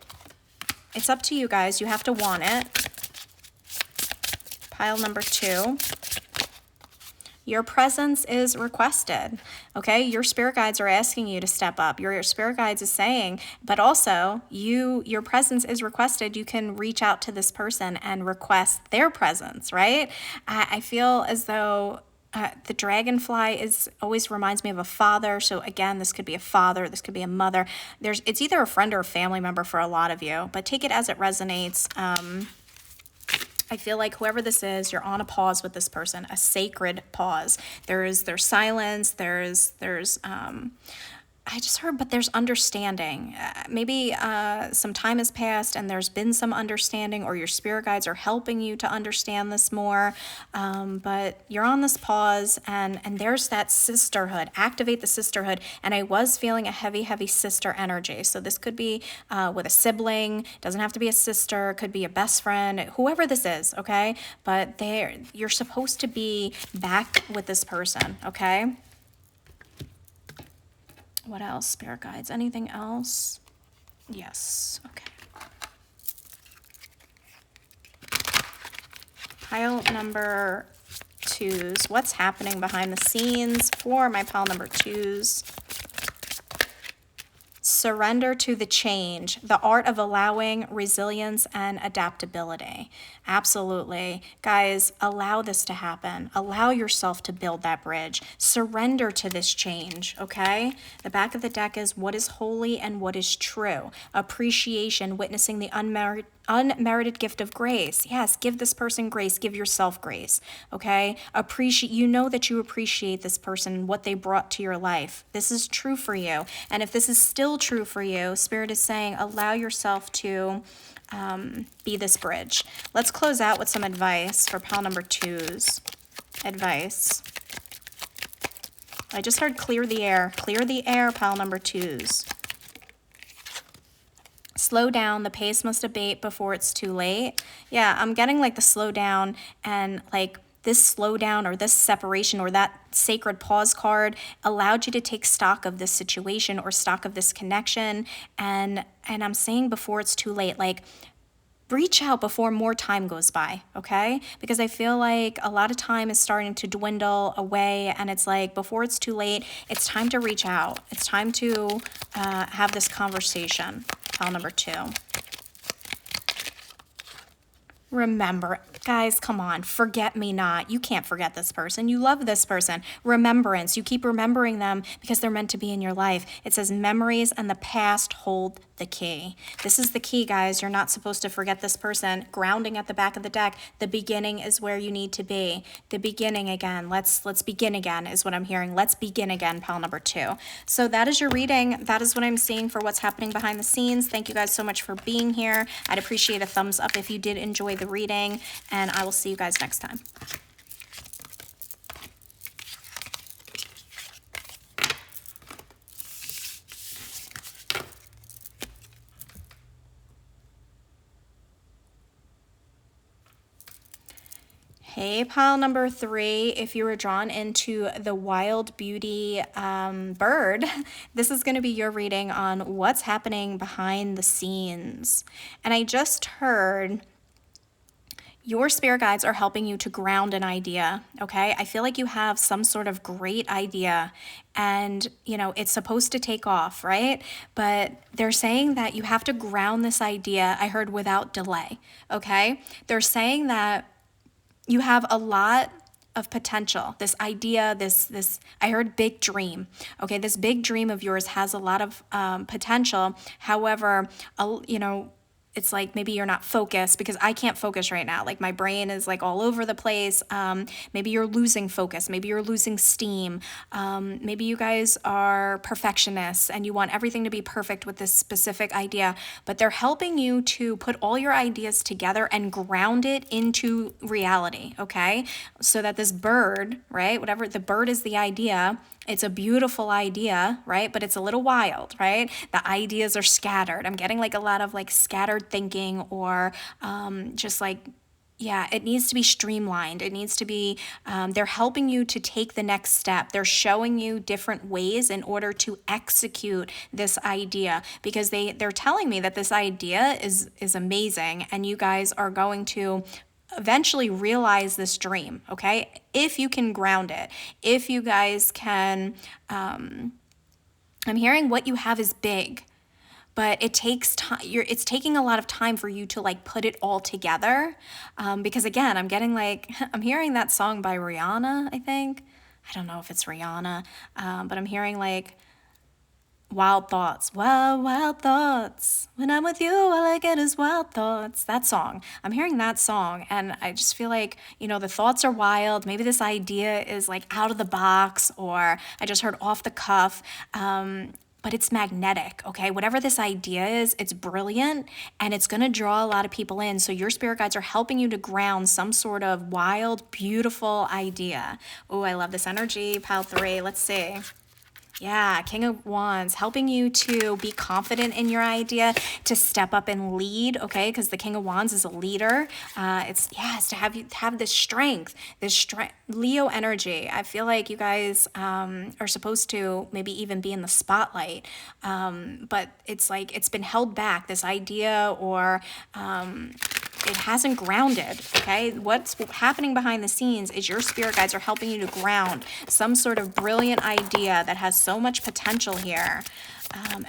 it's up to you guys. You have to want it. Pile number 2. Your presence is requested, okay? Your spirit guides are asking you to step up. Your spirit guides is saying, but also your presence is requested. You can reach out to this person and request their presence, right? I feel as though the dragonfly always reminds me of a father. So again, this could be a father, this could be a mother. It's either a friend or a family member for a lot of you, but take it as it resonates. I feel like whoever this is, you're on a pause with this person, a sacred pause. There's silence, I just heard, but there's understanding. Maybe some time has passed and there's been some understanding, or your spirit guides are helping you to understand this more. But you're on this pause, and there's that sisterhood. Activate the sisterhood. And I was feeling a heavy, heavy sister energy. So this could be with a sibling. Doesn't have to be a sister. It could be a best friend. Whoever this is, okay? But you're supposed to be back with this person, okay? What else, spirit guides? Anything else? Yes. Okay. Pile number 2s. What's happening behind the scenes for my pile number 2s? Surrender to the change, the art of allowing resilience and adaptability. Absolutely. Guys, allow this to happen. Allow yourself to build that bridge. Surrender to this change, okay? The back of the deck is what is holy and what is true. Appreciation, witnessing the unmerited gift of grace. Yes, give this person grace. Give yourself grace, okay? You know that you appreciate this person and what they brought to your life. This is true for you. And if this is still true for you, Spirit is saying allow yourself to be this bridge. Let's close out with some advice for pile number 2s. Advice. I just heard clear the air. Clear the air, pile number 2s. Slow down. The pace must abate before it's too late. Yeah, I'm getting like the slow down, and like this slowdown or this separation or that sacred pause card allowed you to take stock of this situation or stock of this connection. And I'm saying before it's too late, like reach out before more time goes by, okay? Because I feel like a lot of time is starting to dwindle away, and it's like before it's too late, it's time to reach out. It's time to have this conversation. Pile number 2. Remember, Guys, come on, forget me not. You can't forget this person. You love this person. Remembrance. You keep remembering them because they're meant to be in your life. It says memories and the past hold the key. This is the key, guys. You're not supposed to forget this person. Grounding at the back of the deck. The beginning is where you need to be. The beginning again. Let's begin again is what I'm hearing. Let's begin again, pile number 2. So that is your reading. That is what I'm seeing for what's happening behind the scenes. Thank you guys so much for being here. I'd appreciate a thumbs up if you did enjoy the reading, and I will see you guys next time. Hey, pile number 3, if you were drawn into the Wild Beauty bird, this is going to be your reading on what's happening behind the scenes. And I just heard your spirit guides are helping you to ground an idea, okay? I feel like you have some sort of great idea and, you know, it's supposed to take off, right? But they're saying that you have to ground this idea, I heard, without delay, okay? They're saying that you have a lot of potential. This idea, this I heard big dream. Okay, this big dream of yours has a lot of potential. However, you know, it's like maybe you're not focused, because I can't focus right now. Like my brain is like all over the place. Maybe you're losing focus. Maybe you're losing steam. Maybe you guys are perfectionists and you want everything to be perfect with this specific idea, but they're helping you to put all your ideas together and ground it into reality, okay? So that this bird, right, whatever, the bird is the idea. It's a beautiful idea, right? But it's a little wild, right? The ideas are scattered. I'm getting like a lot of like scattered thinking, or just like, yeah, it needs to be streamlined. It needs to be, they're helping you to take the next step. They're showing you different ways in order to execute this idea, because they're telling me that this idea is amazing and you guys are going to eventually realize this dream, okay? If you can ground it, if you guys can, I'm hearing what you have is big, but it takes time. It's taking a lot of time for you to like put it all together, because again, I'm getting like, I'm hearing that song by Rihanna, I think. I don't know if it's Rihanna, but I'm hearing like, wild thoughts, wild thoughts. When I'm with you, all I get is wild thoughts. That song. I'm hearing that song, and I just feel like, you know, the thoughts are wild. Maybe this idea is like out of the box, or I just heard off the cuff. But it's magnetic, okay? Whatever this idea is, it's brilliant, and it's gonna draw a lot of people in. So your spirit guides are helping you to ground some sort of wild, beautiful idea. Oh, I love this energy. Pile 3, let's see. Yeah, King of Wands, helping you to be confident in your idea, to step up and lead, okay? Because the King of Wands is a leader. It's to have this strength, Leo energy. I feel like you guys are supposed to maybe even be in the spotlight, but it's like it's been held back, this idea, or it hasn't grounded, okay? What's happening behind the scenes is your spirit guides are helping you to ground some sort of brilliant idea that has so much potential here.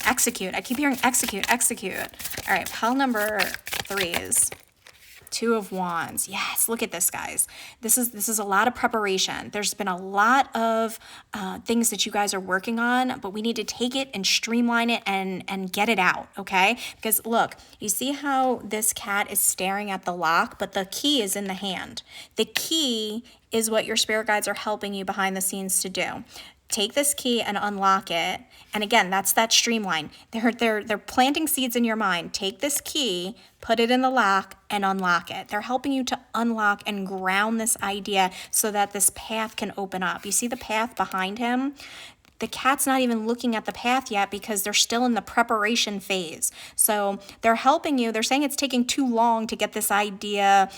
Execute. I keep hearing execute, execute. All right, pile number 3 is 2 of Wands. Yes, look at this, guys. This is a lot of preparation. There's been a lot of things that you guys are working on, but we need to take it and streamline it and get it out, okay? Because look, you see how this cat is staring at the lock, but the key is in the hand. The key is what your spirit guides are helping you behind the scenes to do. Take this key and unlock it. And again, that's that streamline. They're planting seeds in your mind. Take this key, put it in the lock, and unlock it. They're helping you to unlock and ground this idea so that this path can open up. You see the path behind him? The cat's not even looking at the path yet because they're still in the preparation phase. So they're helping you. They're saying it's taking too long to get this idea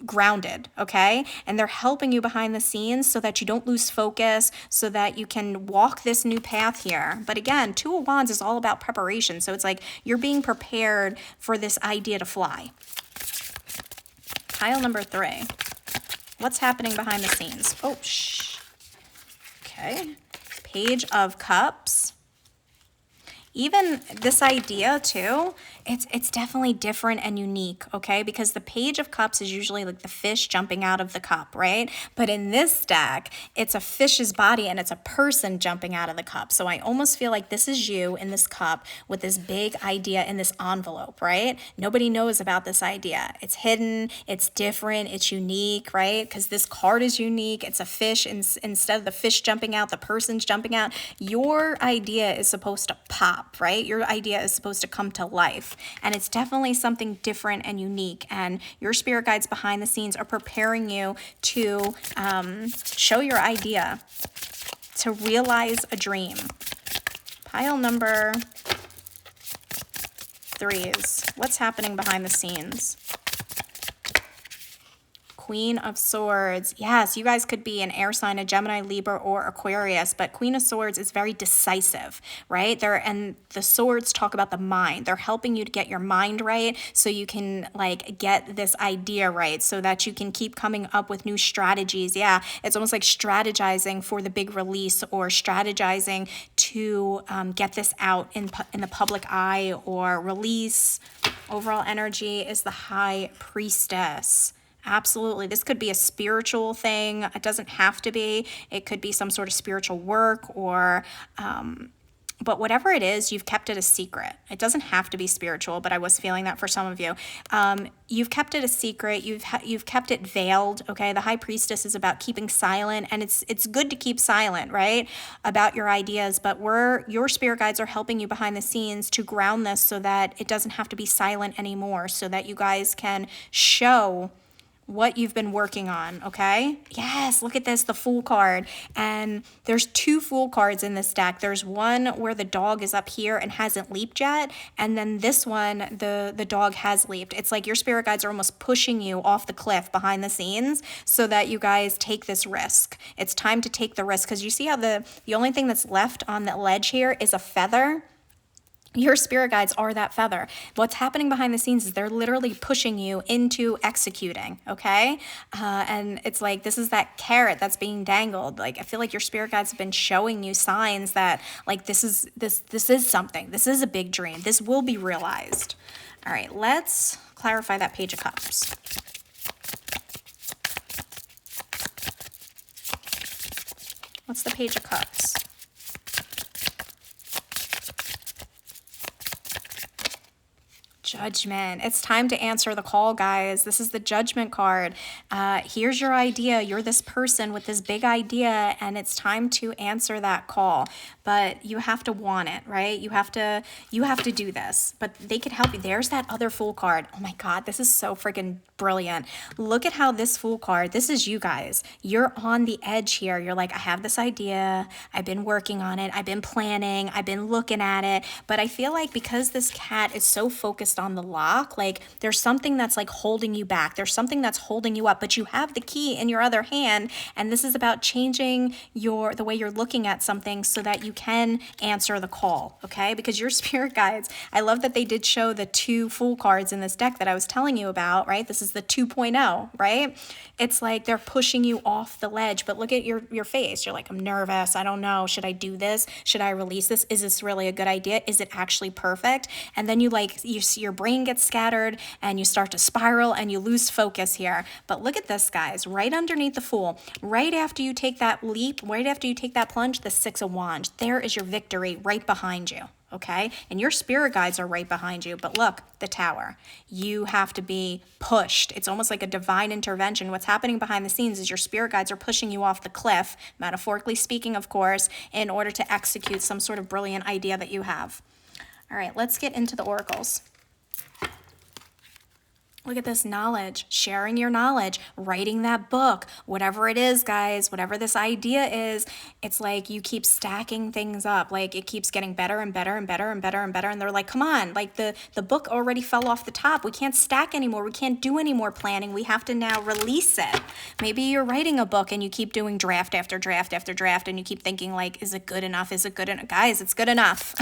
grounded, okay? And they're helping you behind the scenes so that you don't lose focus, so that you can walk this new path here. But again, 2 of Wands is all about preparation. So it's like you're being prepared for this idea to fly. Pile number 3. What's happening behind the scenes? Oh, shh. Okay. Page of Cups. Even this idea too, It's definitely different and unique, okay? Because the Page of Cups is usually like the fish jumping out of the cup, right? But in this deck, it's a fish's body and it's a person jumping out of the cup. So I almost feel like this is you in this cup with this big idea in this envelope, right? Nobody knows about this idea. It's hidden, it's different, it's unique, right? Because this card is unique. It's a fish, instead of the fish jumping out, the person's jumping out. Your idea is supposed to pop, right? Your idea is supposed to come to life. And it's definitely something different and unique. And your spirit guides behind the scenes are preparing you to show your idea, to realize a dream. Pile number 3 is what's happening behind the scenes. Queen of Swords. Yes, you guys could be an air sign, a Gemini, Libra, or Aquarius, but Queen of Swords is very decisive, right? And the swords talk about the mind. They're helping you to get your mind right so you can like get this idea right so that you can keep coming up with new strategies. Yeah, it's almost like strategizing for the big release or strategizing to get this out in the public eye or release. Overall energy is the High Priestess. Absolutely. This could be a spiritual thing. It doesn't have to be. It could be some sort of spiritual work or, but whatever it is, you've kept it a secret. It doesn't have to be spiritual, but I was feeling that for some of you. You've kept it a secret. You've kept it veiled. Okay. The High Priestess is about keeping silent, and it's good to keep silent, right? About your ideas, but your spirit guides are helping you behind the scenes to ground this so that it doesn't have to be silent anymore, so that you guys can show what you've been working on, okay? Yes, look at this, the Fool card. And there's 2 Fool cards in this deck. There's one where the dog is up here and hasn't leaped yet, and then this one, the dog has leaped. It's like your spirit guides are almost pushing you off the cliff behind the scenes so that you guys take this risk. It's time to take the risk, because you see how the only thing that's left on the ledge here is a feather. Your spirit guides are that feather. What's happening behind the scenes is they're literally pushing you into executing, okay? And it's like, this is that carrot that's being dangled. Like, I feel like your spirit guides have been showing you signs that, like, this is something. This is a big dream. This will be realized. All right, let's clarify that Page of Cups. What's the Page of Cups? Judgment. It's time to answer the call, guys. This is the Judgment card. Here's your idea. You're this person with this big idea, and it's time to answer that call. But you have to want it, right? You have to do this. But they could help you. There's that other Fool card. Oh my God, this is so freaking brilliant. Look at how this Fool card, this is you guys. You're on the edge here. You're like, I have this idea. I've been working on it. I've been planning. I've been looking at it. But I feel like because this cat is so focused on the lock, like there's something that's like holding you back. There's something that's holding you up, but you have the key in your other hand. And this is about changing the way you're looking at something so that you can answer the call, okay? Because your spirit guides, I love that they did show the 2 Fool cards in this deck that I was telling you about, right? This is the 2.0, right? It's like they're pushing you off the ledge, but look at your face. You're like, I'm nervous. I don't know. Should I do this? Should I release this? Is this really a good idea? Is it actually perfect? And then you see your brain gets scattered and you start to spiral and you lose focus here. But look at this, guys, right underneath the Fool, right after you take that leap, right after you take that plunge, the 6 of Wands, there is your victory right behind you. Okay, and your spirit guides are right behind you. But look, the Tower. You have to be pushed. It's almost like a divine intervention. What's happening behind the scenes is your spirit guides are pushing you off the cliff, metaphorically speaking, of course, in order to execute some sort of brilliant idea that you have. All right, let's get into the oracles. Look at this knowledge, sharing your knowledge, writing that book, whatever it is, guys, whatever this idea is, it's like you keep stacking things up. Like it keeps getting better and better and better and better and better. And they're like, come on, like the book already fell off the top. We can't stack anymore. We can't do any more planning. We have to now release it. Maybe you're writing a book and you keep doing draft after draft after draft and you keep thinking like, is it good enough? Is it good enough? Guys, it's good enough.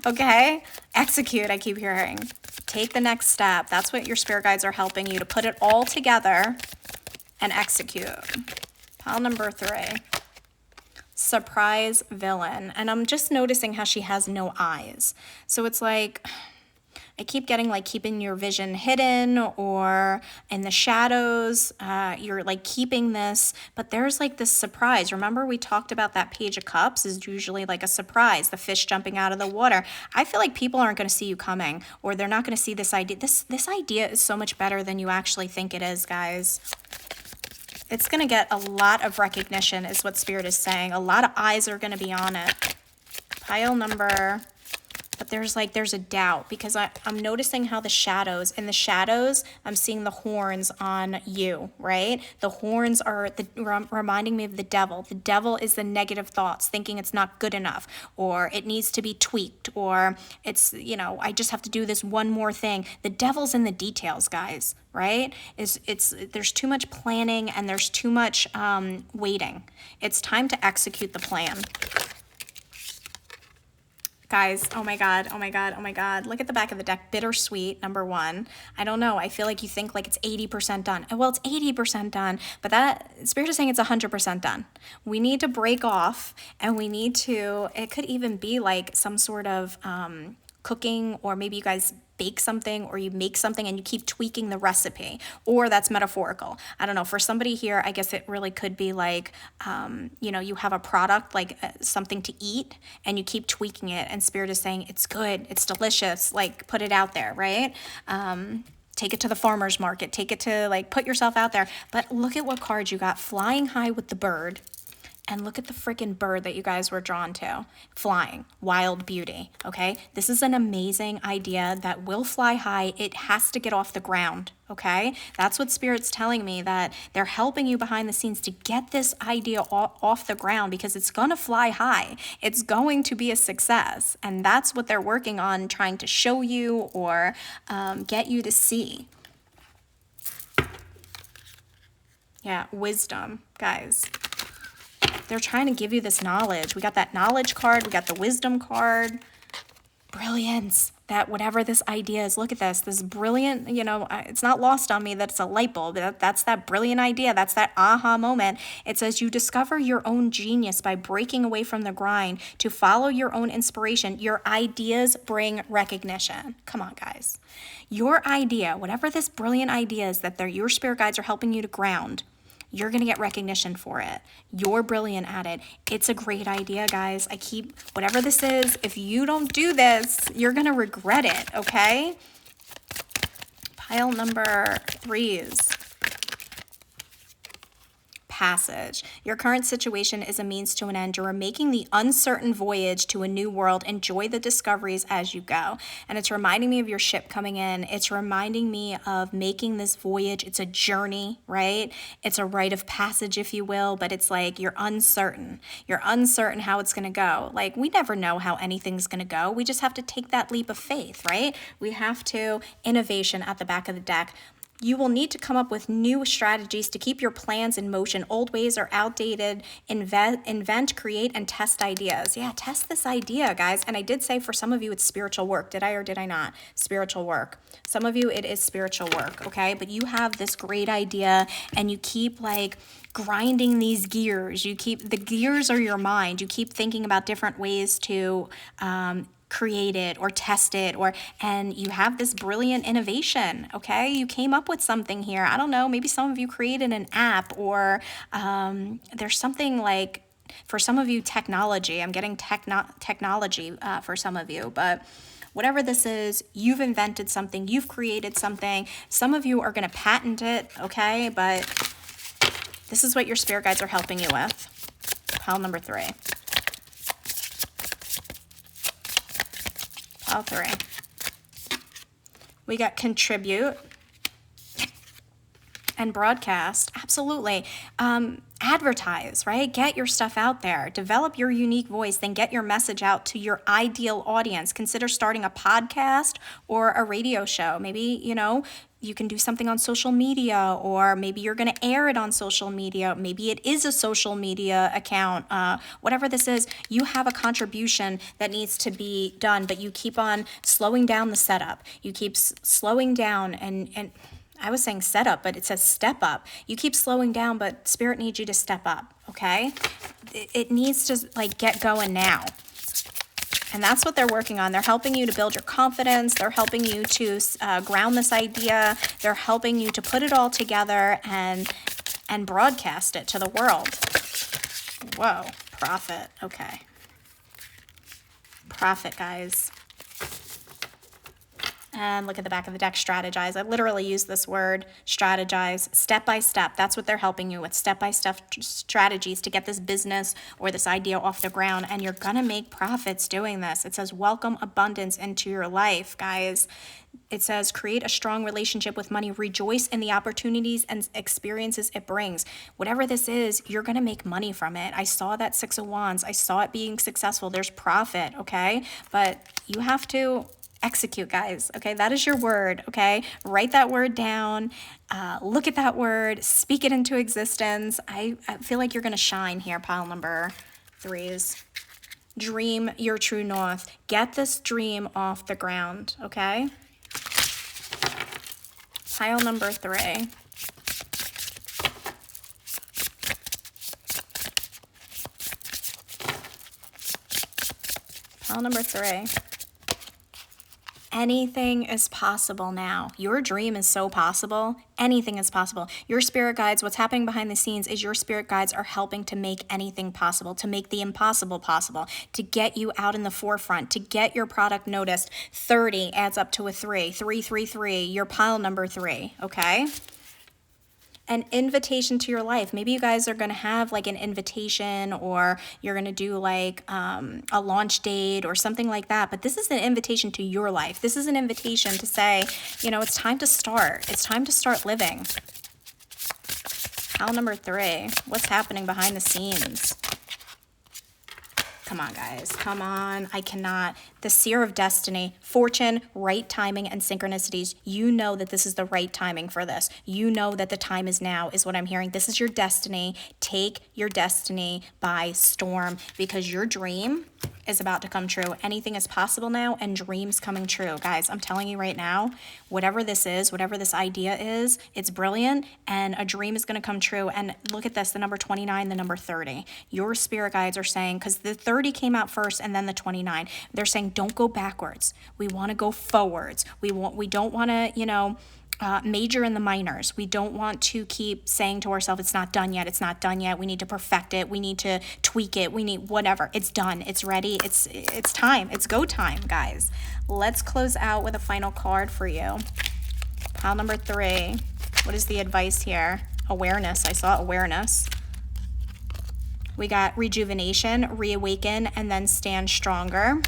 Okay? Execute, I keep hearing. Take the next step. That's what your spirit guides are helping you to put it all together and execute. Pile number 3. Surprise villain. And I'm just noticing how she has no eyes. So it's like I keep getting like keeping your vision hidden or in the shadows. You're like keeping this, but there's like this surprise. Remember we talked about that Page of Cups is usually like a surprise, the fish jumping out of the water. I feel like people aren't going to see you coming, or they're not going to see this idea. This idea is so much better than you actually think it is, guys. It's going to get a lot of recognition is what Spirit is saying. A lot of eyes are going to be on it. Pile number... But there's a doubt because I'm noticing how in the shadows, I'm seeing the horns on you, right? The horns are reminding me of the devil. The devil is the negative thoughts, thinking it's not good enough, or it needs to be tweaked, or it's, I just have to do this one more thing. The devil's in the details, guys, right? There's too much planning and there's too much waiting. It's time to execute the plan. Guys, oh my God. Look at the back of the deck. Bittersweet, number 1. I don't know. I feel like you think like it's 80% done. Well, it's 80% done, but that Spirit is saying it's 100% done. We need to break off and it could even be like some sort of cooking, or maybe you guys bake something or you make something and you keep tweaking the recipe, or that's metaphorical. I don't know. For somebody here, I guess it really could be like, you have a product, like something to eat, and you keep tweaking it, and Spirit is saying it's good, it's delicious, like put it out there, right? Take it to the farmer's market, take it to like, put yourself out there. But look at what cards you got. Flying high with the bird. And look at the freaking bird that you guys were drawn to. Flying. Wild beauty. Okay? This is an amazing idea that will fly high. It has to get off the ground. Okay? That's what Spirit's telling me, that they're helping you behind the scenes to get this idea off the ground, because it's going to fly high. It's going to be a success. And that's what they're working on, trying to show you or get you to see. Yeah, wisdom, guys. They're trying to give you this knowledge. We got that knowledge card. We got the wisdom card. Brilliance. That whatever this idea is, look at this brilliant, it's not lost on me that it's a light bulb. That's that brilliant idea. That's that aha moment. It says you discover your own genius by breaking away from the grind to follow your own inspiration. Your ideas bring recognition. Come on, guys. Your idea, whatever this brilliant idea is that your spirit guides are helping you to ground, you're going to get recognition for it. You're brilliant at it. It's a great idea, guys. Whatever this is, if you don't do this, you're going to regret it, okay? Pile number 3s. Passage. Your current situation is a means to an end. You are making the uncertain voyage to a new world. Enjoy the discoveries as you go. And it's reminding me of your ship coming in. It's reminding me of making this voyage. It's a journey, right? It's a rite of passage, if you will, but it's like you're uncertain. You're uncertain how it's going to go. Like, we never know how anything's going to go. We just have to take that leap of faith, right? We have to. Innovation at the back of the deck. You will need to come up with new strategies to keep your plans in motion. Old ways are outdated. Invent, create, and test ideas. Yeah, test this idea, guys. And I did say for some of you it's spiritual work. Did I or did I not? Spiritual work. Some of you it is spiritual work, okay? But you have this great idea and you keep like grinding these gears. The gears are your mind. You keep thinking about different ways to create it or test it, and you have this brilliant innovation, okay? You came up with something here. I don't know, maybe some of you created an app, or there's something like, for some of you, technology. I'm getting technology for some of you, but whatever this is, you've invented something, you've created something. Some of you are going to patent it, okay? But this is what your spirit guides are helping you with. Pile number 3. Pile 3. We got contribute and broadcast. Absolutely. Advertise, right? Get your stuff out there. Develop your unique voice, then get your message out to your ideal audience. Consider starting a podcast or a radio show. Maybe, you can do something on social media, or maybe you're going to air it on social media. Maybe it is a social media account. Whatever this is, you have a contribution that needs to be done, but you keep on slowing down the setup. You keep slowing down and I was saying setup, but it says step up. You keep slowing down, but Spirit needs you to step up, okay? It needs to like get going now. And that's what they're working on. They're helping you to build your confidence. They're helping you to ground this idea. They're helping you to put it all together and broadcast it to the world. Whoa, profit. Okay. Profit, guys. And look at the back of the deck, strategize. I literally use this word, strategize, step by step. That's what they're helping you with, step-by-step strategies to get this business or this idea off the ground. And you're going to make profits doing this. It says welcome abundance into your life, guys. It says create a strong relationship with money. Rejoice in the opportunities and experiences it brings. Whatever this is, you're going to make money from it. I saw that Six of Wands. I saw it being successful. There's profit, okay? But you have to execute, guys. Okay, that is your word. Okay, write that word down. Look at that word. Speak it into existence. I feel like you're going to shine here, pile number 3s. Dream your true north. Get this dream off the ground. Okay. Pile number 3. Pile number 3. Anything is possible now. Your dream is so possible. Anything is possible. Your spirit guides, what's happening behind the scenes is your spirit guides are helping to make anything possible, to make the impossible possible, to get you out in the forefront, to get your product noticed. 30 adds up to a 3. 3, 3, 3. Your pile number 3, okay? An invitation to your life. Maybe you guys are going to have like an invitation, or you're going to do like a launch date or something like that. But this is an invitation to your life. This is an invitation to say, you know, it's time to start. It's time to start living. Pile number 3. What's happening behind the scenes? Come on, guys. Come on. I cannot. The Seer of Destiny, fortune, right timing, and synchronicities. You know that this is the right timing for this. You know that the time is now, is what I'm hearing. This is your destiny. Take your destiny by storm, because your dream is about to come true. Anything is possible now, and dreams coming true. Guys, I'm telling you right now, whatever this is, whatever this idea is, it's brilliant, and a dream is going to come true. And look at this, the number 29, the number 30. Your spirit guides are saying, because the 30 came out first and then the 29, they're saying don't go backwards. We want to go forwards. We don't want to, you know, major in the minors. We don't want to keep saying to ourselves, it's not done yet, it's not done yet, we need to perfect it, we need to tweak it, we need whatever. It's done, it's ready, it's time, it's go time, guys. Let's close out with a final card for you. Pile number 3. What is the advice here? Awareness. I saw awareness. We got rejuvenation, reawaken, and then stand stronger.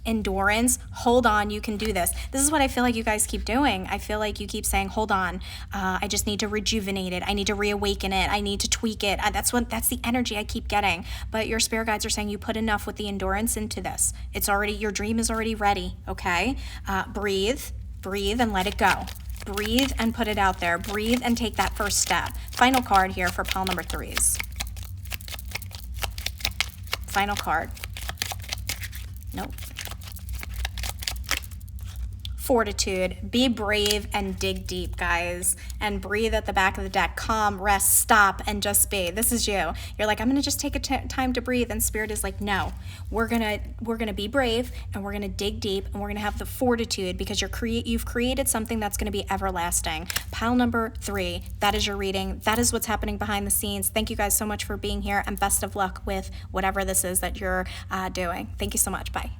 Endurance, hold on, you can do this. This is what I feel like you guys keep doing. I feel like you keep saying, hold on, I just need to rejuvenate it, I need to reawaken it, I need to tweak it. That's the energy I keep getting. But your spirit guides are saying you put enough with the endurance into this. It's already, your dream is already ready, okay? Breathe and let it go. Breathe and put it out there. Breathe and take that first step. Final card here for pile number 3s. Final card. Nope. Fortitude. Be brave and dig deep, guys, and breathe at the back of the deck. Calm, rest, stop, and just be. This is you. You're like, I'm gonna just take time to breathe, and Spirit is like, no, we're gonna be brave, and we're gonna dig deep, and we're gonna have the fortitude, because you've created something that's gonna be everlasting. Pile number 3. That is your reading. That is what's happening behind the scenes. Thank you guys so much for being here, and best of luck with whatever this is that you're doing. Thank you so much. Bye.